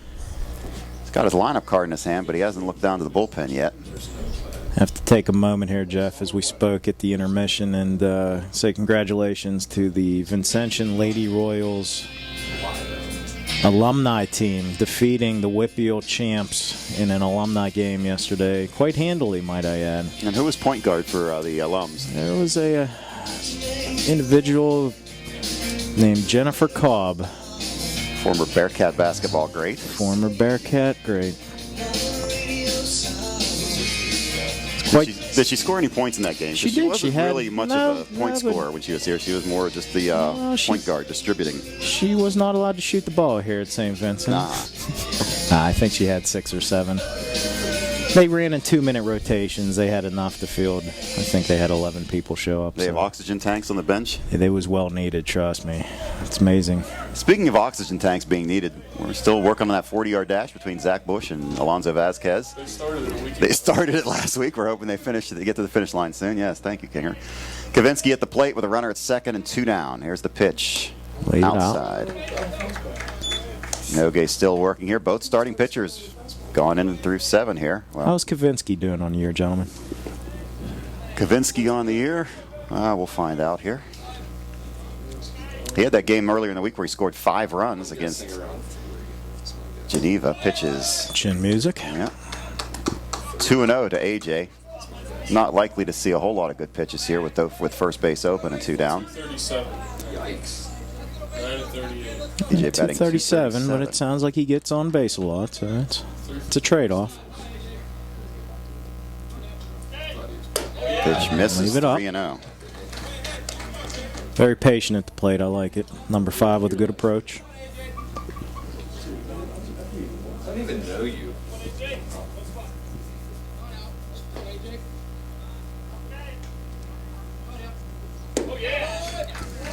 He's got his lineup card in his hand, but he hasn't looked down to the bullpen yet. Have to take a moment here, Jeff, as we spoke at the intermission and say congratulations to the Vincentian Lady Royals alumni team defeating the Whitfield champs in an alumni game yesterday. Quite handily, might I add. And who was point guard for the alums? There was a individual named Jennifer Cobb. Former Bearcat basketball great. Former Bearcat great. Did she score any points in that game? She 'Cause did. Wasn't She had really much no, of a point no, but- scorer when she was here. She was more just the point guard distributing. She was not allowed to shoot the ball here at St. Vincent. Nah. I think she had 6 or 7. They ran in 2-minute rotations. They had enough to field. I think they had 11 people show up. They have oxygen tanks on the bench. They was well needed, trust me. It's amazing. Speaking of oxygen tanks being needed, we're still working on that 40-yard dash between Zach Bush and Alonzo Vasquez. They started it a week ago. They started it last week. We're hoping they get to the finish line soon. Yes, thank you, Kinger. Kavinsky at the plate with a runner at second and 2 down. Here's the pitch. Laid it out. Outside. Nogue still working here. Both starting pitchers gone in through 7 here. Well, How's Kavinsky doing on the year, gentlemen? Kavinsky on the year? We'll find out here. He had that game earlier in the week where he scored 5 runs against Geneva. Pitches. Chin music. Yeah. 2-0 to AJ. Not likely to see a whole lot of good pitches here with first base open and 2 down. 37. Yikes. 9-38. AJ batting 237, but it sounds like he gets on base a lot, so it's a trade-off. Pitch misses. Leave it up. 3-0. Very patient at the plate. I like it. Number 5 with a good approach. I don't even know you.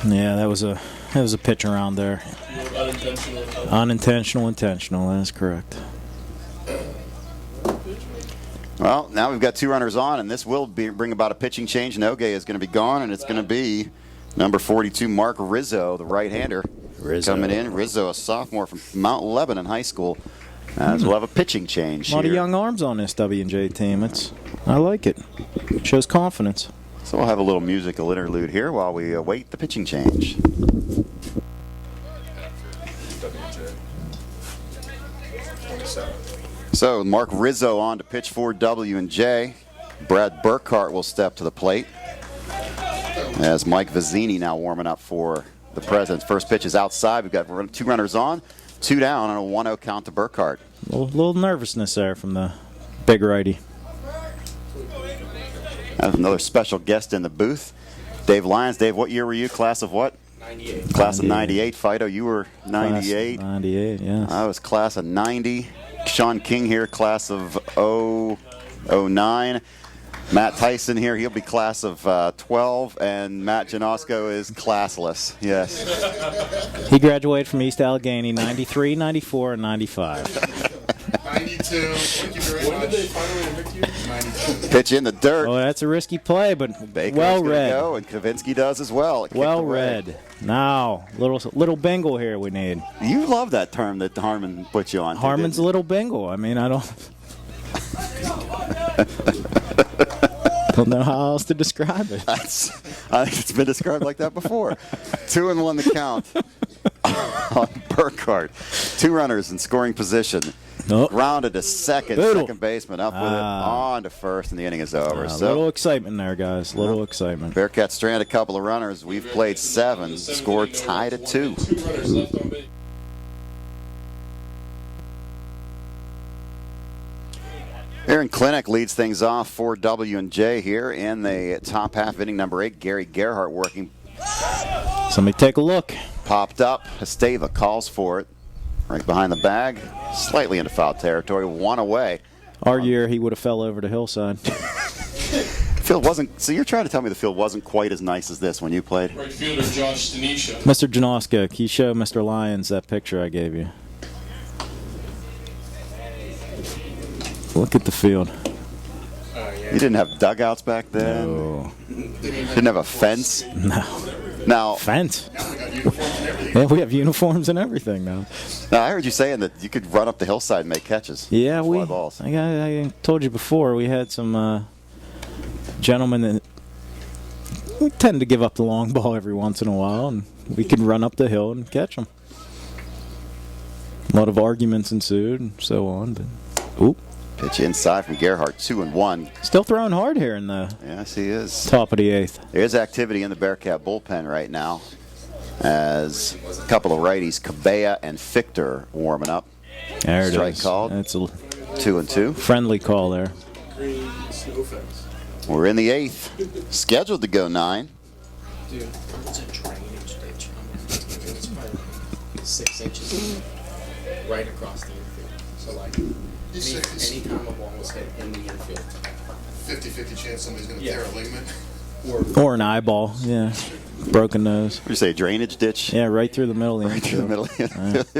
Yeah, that was a pitch around there. Unintentional. Unintentional, intentional. That is correct. Well, now we've got 2 runners on, and this will bring about a pitching change. Nogue is going to be gone, and it's going to be number 42, Mark Rizzo, the right-hander, coming in. Rizzo, a sophomore from Mount Lebanon High School. As we'll have a pitching change A lot here. of young arms on this W&J team. I like it. Shows confidence. So we'll have a little musical interlude here while we await the pitching change. W&J. 27. So Mark Rizzo on to pitch for W&J. Brad Burkhart will step to the plate as Mike Vizzini now warming up for the Presidents. First pitch is outside. We've got 2 runners on, 2 down, and a 1-0 count to Burkhart. A little nervousness there from the big righty. That's another special guest in the booth, Dave Lyons. Dave, what year were you? Class of what? 98. Class of 98. Fido, you were 98. 98, yes. I was class of 90. Sean King here, class of 09. Matt Tyson here, he'll be class of 12. And Matt Janosko is classless, yes. He graduated from East Allegheny 93, 94, and 95. 92. Thank you very When much. did they finally evict you? 92. Pitch in the dirt. Oh, that's a risky play, but Baker's well gonna read. go, and Kavinsky does as well. It kicked Well away. read. Now, little bingle here we need. You love that term that Harmon put you on. Harmon's didn't little bingle. I mean, I don't know how else to describe it. I think it's been described like that before. 2-1 the count on Burkhart. 2 runners in scoring position. Nope. Grounded to second. Boodle. Second baseman up with it on to first, and the inning is over. A So little excitement there, guys. A little excitement. Bearcats strand a couple of runners. We've played 7. Score tied at 2. 2 runners left on base. Aaron Klinick leads things off for W&J here in the top half, inning number 8. Gary Gerhardt working. Somebody take a look. Popped up. Esteva calls for it. Right behind the bag. Slightly into foul territory. 1 away. Our year, he would have fell over the hillside. Field wasn't. So you're trying to tell me the field wasn't quite as nice as this when you played? Right fielder Josh Stanisha. Mr. Janoska, can you show Mr. Lyons that picture I gave you? Look at the field. You didn't have dugouts back then. Oh, Didn't have a fence. no. Now, Fence. Now we got uniforms and everything. Yeah, we have uniforms and everything now. I heard you saying that you could run up the hillside and make catches. Yeah, Fly balls. I told you before, we had some gentlemen that we tend to give up the long ball every once in a while, and we could run up the hill and catch them. A lot of arguments ensued and so on, but oop. Pitch inside from Gerhardt. 2-1. Still throwing hard here in the Yes, he is. top of the 8th. There's activity in the Bearcat bullpen right now as a couple of righties, Cabella and Fichter, warming up. There it Strike is. called. That's a 2-2. friendly call there. Green snow fence. We're in the 8th. Scheduled to go 9. Dude, it's a drainage ditch. It's probably 6 inches right across the infield. So like, anytime a ball was hit in the infield, 50-50 chance somebody's going to tear a ligament. Or an eyeball, yeah. Broken nose. What do you say, drainage ditch? Yeah, right through the middle of the Right through the infield.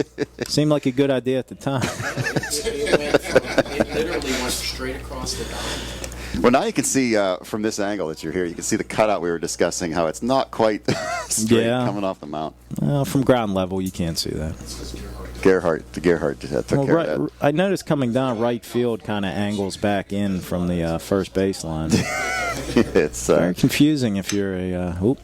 middle. Seemed like a good idea at the time. it literally went straight across the diamond. Well, now you can see from this angle that you're here, you can see the cutout we were discussing, how it's not quite straight Yeah. coming off the mount. Well, from ground level, you can't see that. Gerhardt took care of that. I noticed coming down right field kind of angles back in from the first baseline. It's Very confusing if you're a. Oop.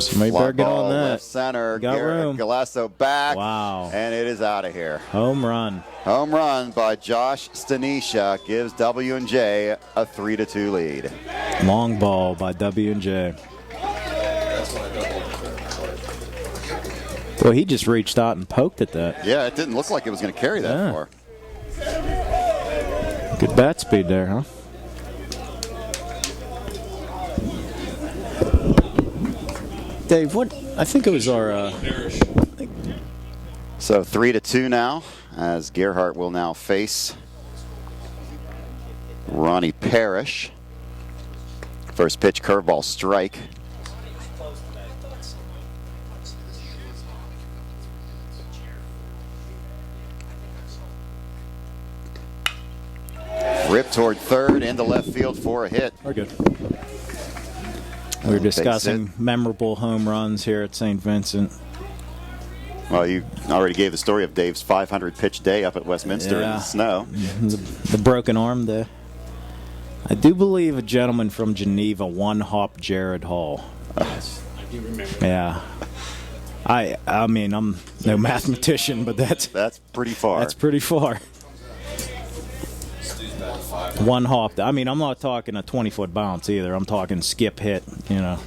Somebody fly better get ball on that. left center. Got room. Galasso back. Wow. And it is out of here. Home run. Home run by Josh Stanisha gives W&J a 3-2 lead. Long ball by W&J. Boy, he just reached out and poked at that. Yeah, it didn't look like it was going to carry that Yeah. far. Good bat speed there, huh? Dave, what? I think it was our. Parrish. So 3-2 now, as Gerhardt will now face Ronnie Parrish. First pitch, curveball strike. Rip toward third, into left field for a hit. We're good. We were discussing memorable home runs here at St. Vincent. Well, you already gave the story of Dave's 500 pitch day up at Westminster in the snow. The broken arm there. I do believe a gentleman from Geneva one-hopped Jared Hall. Yes, I do remember. Yeah. I mean, I'm no mathematician, but that's pretty far. That's pretty far. One hop. I mean, I'm not talking a 20-foot bounce either. I'm talking skip hit, you know.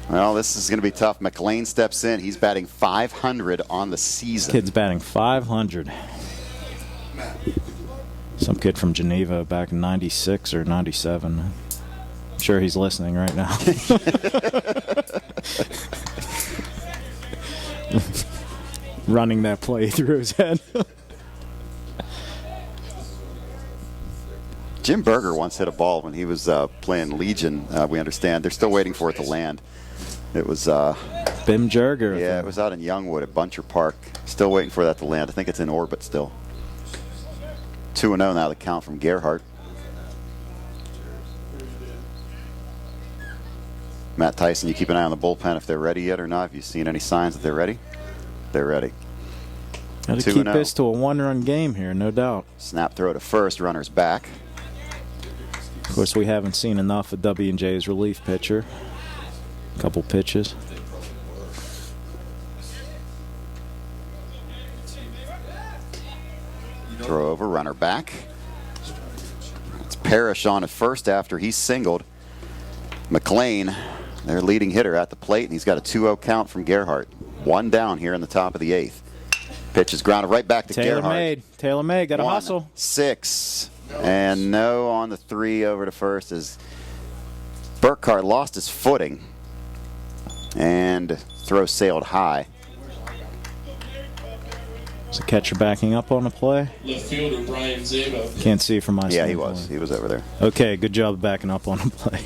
Well, this is going to be tough. McLean steps in. He's batting 500 on the season. Kid's batting 500. Some kid from Geneva back in 96 or 97. I'm sure he's listening right now. Running that play through his head. Jim Berger once hit a ball when he was playing Legion, we understand. They're still waiting for it to land. It was... Bim Jerger. Yeah, it was out in Youngwood at Buncher Park. Still waiting for that to land. I think it's in orbit still. 2-0 now the count from Gerhardt. Matt Tyson, you keep an eye on the bullpen if they're ready yet or not. Have you seen any signs that they're ready? They're ready. Got to keep this to a one-run game here, no doubt. Snap throw to first, runner's back. Of course, we haven't seen enough of W&J's relief pitcher. A couple pitches. Throw over, runner back. It's Parrish on at first after he's singled. McLean, their leading hitter, at the plate, and he's got a 2-0 count from Gerhardt. One down here in the top of the eighth. Pitch is grounded right back to Gerhardt. Taylor made, got to hustle. 1-6. And no on the 3 over to first as Burkhart lost his footing. And throw sailed high. Is the catcher backing up on the play? Left fielder Brian Zabo. Can't see from my Yeah, he standpoint. was. He was over there. Okay, good job backing up on the play.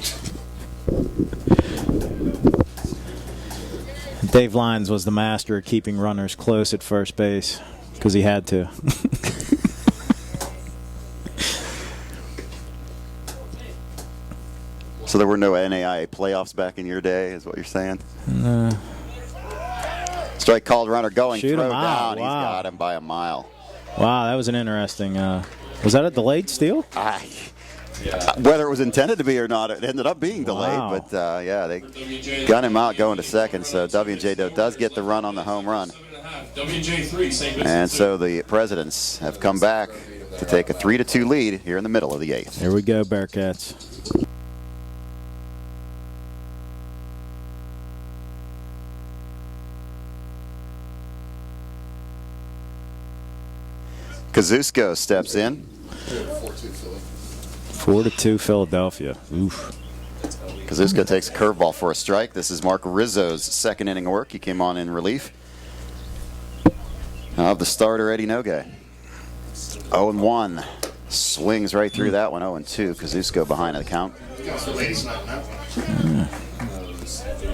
Dave Lyons was the master of keeping runners close at first base because he had to. So there were no NAIA playoffs back in your day, is what you're saying? No. Strike called, runner going, Shoot throw him out. down. Wow. He's got him by a mile. Wow, that was an interesting. Was that a delayed steal? Whether it was intended to be or not, it ended up being delayed. Wow. But yeah, they gun him out going to second. So W&J does get the run on the home run. WJ 3, St. Vincent. And so the Presidents have come back to take a 3-2 lead here in the middle of the eighth. Here we go, Bearcats. Kazusko steps in. 4-2 Philadelphia. Oof. Kazuska takes a curveball for a strike. This is Mark Rizzo's second inning work. He came on in relief of the starter, Eddie Nogue. 0-1. Swings right through that one. 0-2. Kazuska behind the count.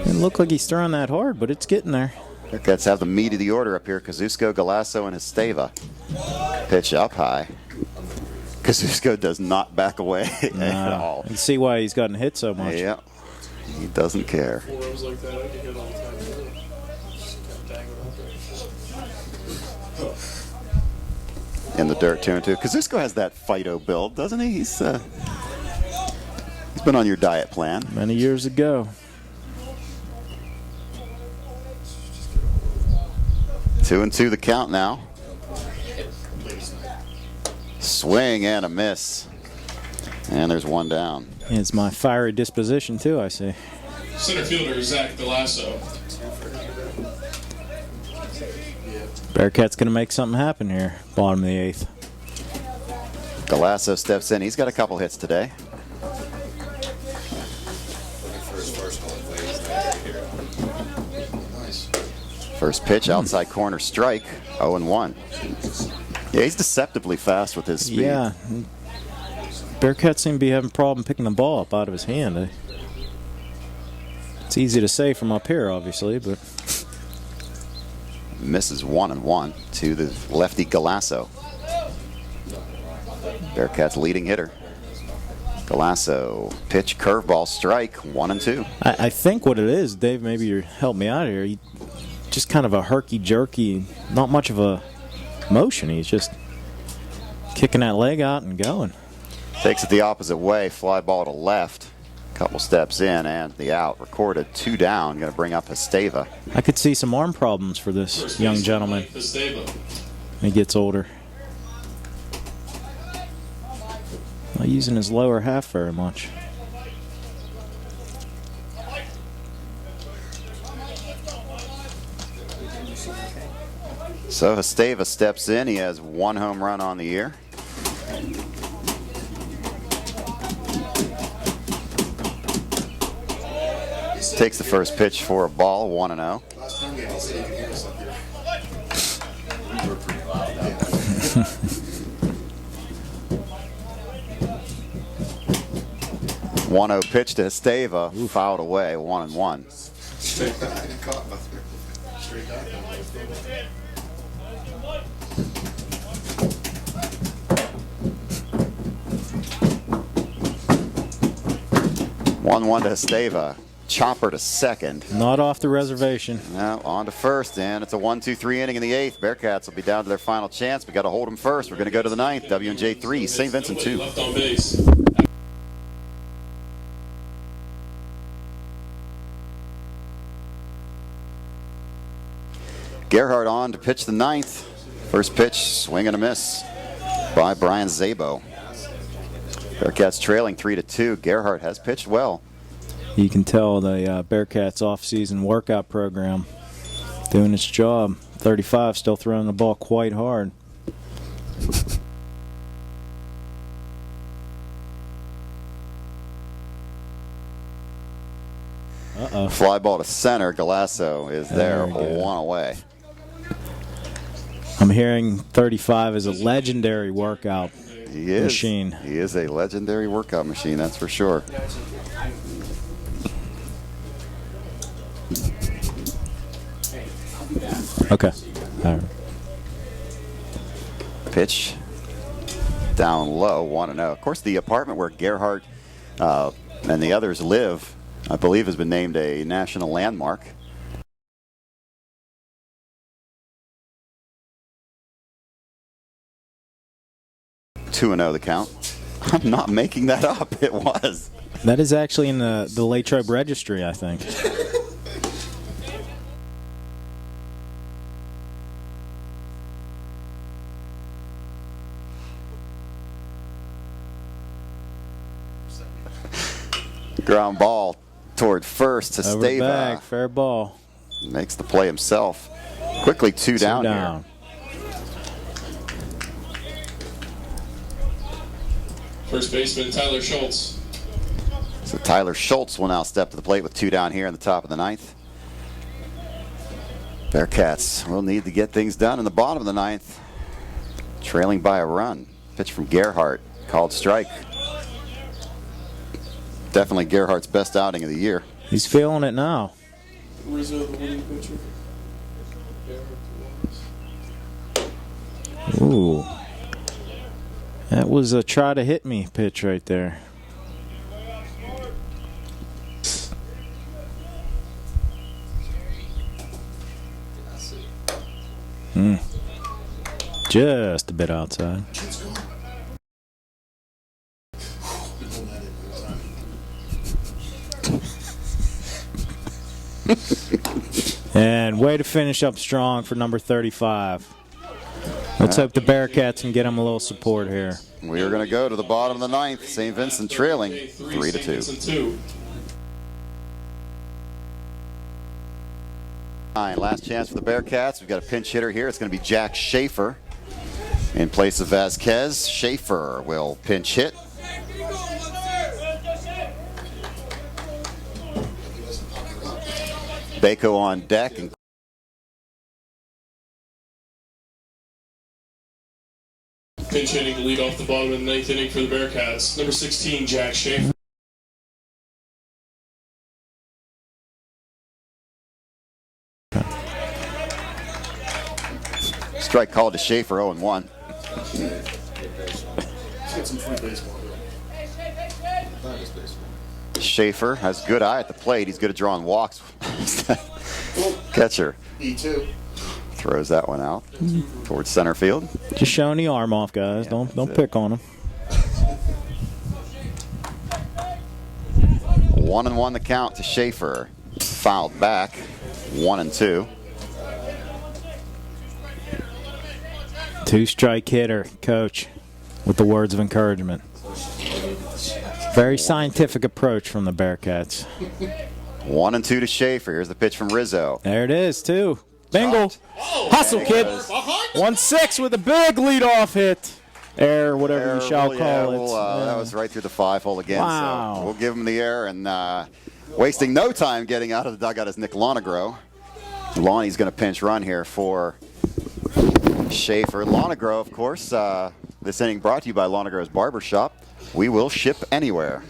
Didn't look like he's throwing that hard, but it's getting there. Bearcats have the meat of the order up here. Kazusko, Galasso, and Esteva. Pitch up high. Kazusko does not back away at all. You can see why he's gotten hit so much. Yeah, he doesn't care. 4 M's like that, I get hit all the time. In the dirt, 2-2. Kazusko has that Fido build, doesn't he? He's been on your diet plan. Many years ago. 2-2 the count now. Swing and a miss. And there's one down. It's my fiery disposition, too, I see. Center fielder Zach Galasso. Bearcats going to make something happen here, bottom of the eighth. Galasso steps in. He's got a couple hits today. First pitch, outside corner strike, 0-1. Yeah, he's deceptively fast with his speed. Yeah. Bearcats seem to be having a problem picking the ball up out of his hand. It's easy to say from up here, obviously, but... Misses 1-1 to the lefty Galasso. Bearcats leading hitter. Galasso, pitch, curveball, strike, 1-2. I think what it is, Dave, maybe you help me out here. Just kind of a herky-jerky, not much of a motion. He's just kicking that leg out and going. Takes it the opposite way. Fly ball to left. Couple steps in and the out. Recorded 2 down. Going to bring up Esteva. I could see some arm problems for this young gentleman when he gets older. Not using his lower half very much. So Esteva steps in. He has 1 home run on the year. Takes the first pitch for a ball, 1-0. Last time game, he said he could hear us up here. We were pretty loud out there. 1-0 pitch to Esteva, fouled away, 1-1. Straight back. I caught nothing. Straight back. 1-1 to Esteva. Chopper to second. Not off the reservation. Now on to first, and it's a 1-2-3 inning in the 8th. Bearcats will be down to their final chance. We got to hold them first. We're going to go to the 9th. W&J 3, St. Vincent 2. Left on base. Gerhardt on to pitch the 9th. First pitch, swing and a miss by Brian Zabo. Bearcats trailing 3-2. Gerhardt has pitched well. You can tell the Bearcats off-season workout program doing its job. 35 still throwing the ball quite hard. Uh-oh. Fly ball to center. Galasso is there, one away. I'm hearing 35 is a legendary workout machine. He is a legendary workout machine, that's for sure. Okay. All right. Pitch down low, 1-0. Of course, the apartment where Gerhardt and the others live, I believe, has been named a national landmark. Two and 0 the count. I'm not making that up. It was. That is actually in the Latrobe Registry, I think. Ground ball toward first to Over the Stava. bag, fair ball. Makes the play himself. Quickly two down here. First baseman Tyler Schultz. So Tyler Schultz will now step to the plate with 2 down here in the top of the 9th. Bearcats will need to get things done in the bottom of the 9th. Trailing by a run. Pitch from Gerhardt. Called strike. Definitely Gerhardt's best outing of the year. He's feeling it now. Rizzo, the winning pitcher. Ooh. That was a try to hit me pitch right there. Just a bit outside. And way to finish up strong for number 35. Let's hope the Bearcats can get him a little support here. We are going to go to the bottom of the 9th. St. Vincent trailing 3-2. Last chance for the Bearcats. We've got a pinch hitter here. It's going to be Jack Schaefer in place of Vasquez. Schaefer will pinch hit. Bako on deck. And pinch hitting to lead off the bottom of the 9th inning for the Bearcats. Number 16, Jack Schaefer. Strike called to Schaefer, 0-1. Get some free baseball. Schaefer has good eye at the plate. He's good at drawing walks. Catcher. E2. Throws that one out towards center field. Just showing the arm off, guys. Don't pick on him. 1-1 the count to Schaefer. Fouled back. 1-2. 2-strike hitter, coach, with the words of encouragement. Very scientific approach from the Bearcats. 1-2 to Schaefer. Here's the pitch from Rizzo. There it is, too. Bingo. Hustle, kid. 1-6 with a big leadoff hit. Air, whatever you shall call it. That was right through the 5-hole again. Wow. So we'll give him the air, and wasting no time getting out of the dugout is Nick Lonegro. Lonnie's going to pinch run here for Schaefer. Lonegro, of course, this inning brought to you by Lonegro's Barbershop. We will ship anywhere.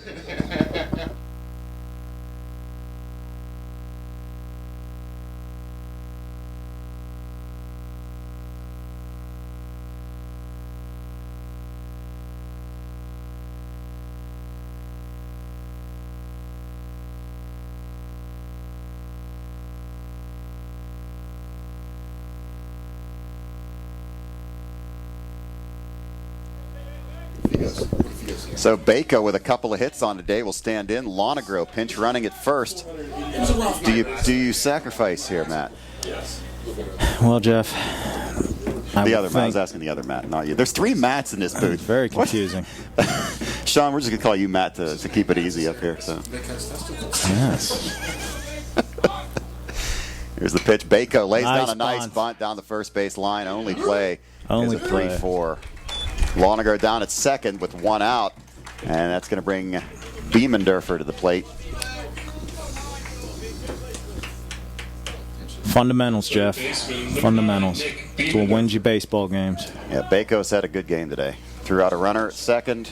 So Bako with a couple of hits on today will stand in. Lonegro pinch running at first. Do you sacrifice here, Matt? Well, Jeff, I was asking the other Matt, not you. There's 3 Matts in this booth. Very confusing. Sean, we're just gonna call you Matt to keep it easy up here. So. Yes. Here's the pitch. Bako lays Nice down a nice bunt. bunt down the first base line. Only play. Only is a play. 3-4. Lonegro down at second with 1 out, and that's going to bring Beamendorfer to the plate. Fundamentals, Jeff. Fundamentals. It's what wins you baseball games. Yeah, Bako's had a good game today. Threw out a runner at second.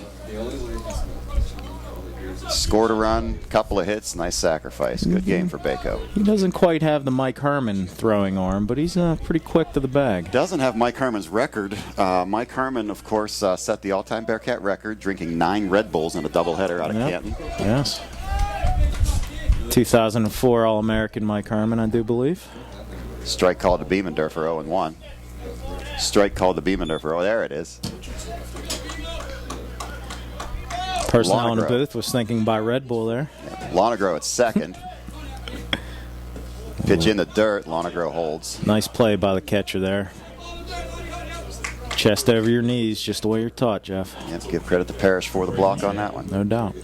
Scored a run, couple of hits, nice sacrifice. Good game for Bako. He doesn't quite have the Mike Herman throwing arm, but he's pretty quick to the bag. Doesn't have Mike Herman's record. Mike Herman, of course, set the all-time Bearcat record, drinking 9 Red Bulls in a doubleheader out of Canton. Yes. 2004 All-American Mike Herman, I do believe. Strike called to Beamendorfer, 0-1. Strike called to Beamendorfer. Oh, there it is. Personnel in the Lonegro. booth was thinking by Red Bull there. Lonegro at second. Pitch in the dirt. Lonegro holds. Nice play by the catcher there. Chest over your knees, just the way you're taught, Jeff. You have to give credit to Parrish for the block on that one. No doubt.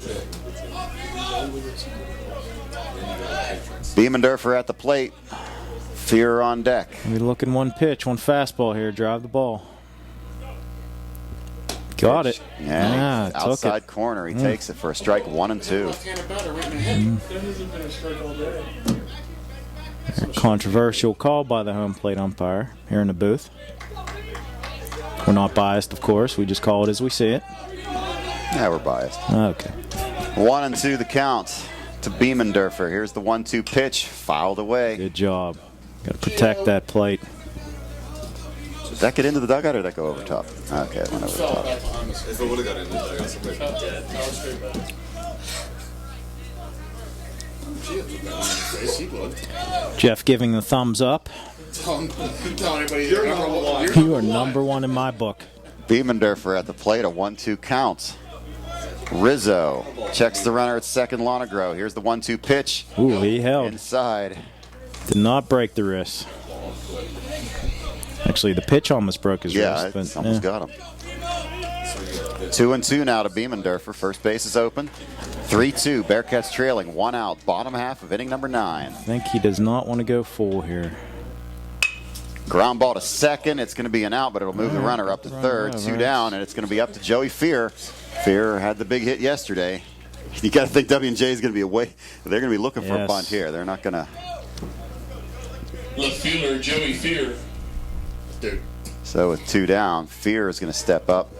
Beamendorfer at the plate. Fear on deck. We're looking one pitch, one fastball here. Drive the ball. Got it. Yeah, took outside it. corner. He takes it for a strike, 1-2. Controversial call by the home plate umpire here in the booth. We're not biased, of course. We just call it as we see it. Yeah, we're biased. Okay. 1-2 the count to Beamendorfer. Here's the 1-2 pitch. Fouled away. Good job. Got to protect that plate. Did that get into the dugout or did that go over top? Okay, it went over the top. If it would have got in the dugout, somebody would be dead. Jeff giving the thumbs up. Tell anybody You're number 1. You are number 1 in my book. Beamendorfer at the plate, a 1-2 count. Rizzo checks the runner at second. Lonegro. Here's the 1-2 pitch. Ooh, he held. Inside. Did not break the wrist. Actually, the pitch almost broke his Yeah, wrist. it's almost got him. 2-2 now to Beamendorfer. First base is open. 3-2. Bearcats trailing. 1 out. Bottom half of inning number 9. I think he does not want to go full here. Ground ball to second. It's going to be an out, but it'll move the runner up to third. 2 down, and it's going to be up to Joey Fear. Fear had the big hit yesterday. You got to think W&J is going to be away. They're going to be looking for a bunt here. They're not going to. Left fielder Joey Fear. Dude. So with 2 down, Fear is going to step up.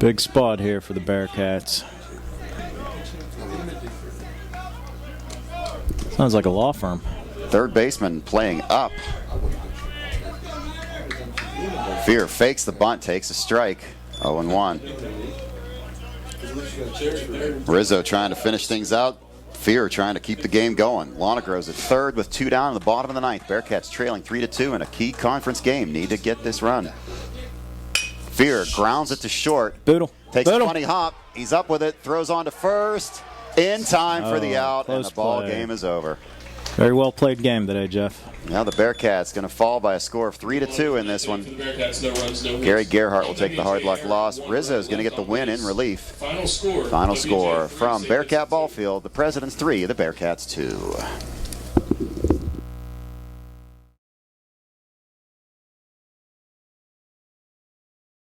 Big spot here for the Bearcats. Sounds like a law firm. Third baseman playing up. Fear fakes the bunt, takes a strike. 0-1. Rizzo trying to finish things out. Fear trying to keep the game going. Lonegro's at third with 2 down in the bottom of the 9th. Bearcats trailing 3-2 in a key conference game. Need to get this run. Fear grounds it to short. Boodle. Takes Boodle. a funny hop. He's up with it. Throws on to first. in time for the out, and close the ball play. game is over. Very well played game today, Jeff. Now the Bearcats going to fall by a score of 3-2 in this one. For the Bearcats, no runs, no hits. Gary Gerhardt will take the hard luck loss. Rizzo is going to get the win in relief. Final score. Final WJ score 3, from St. Bearcat Vincent Ballfield, the Presidents 3, the Bearcats 2.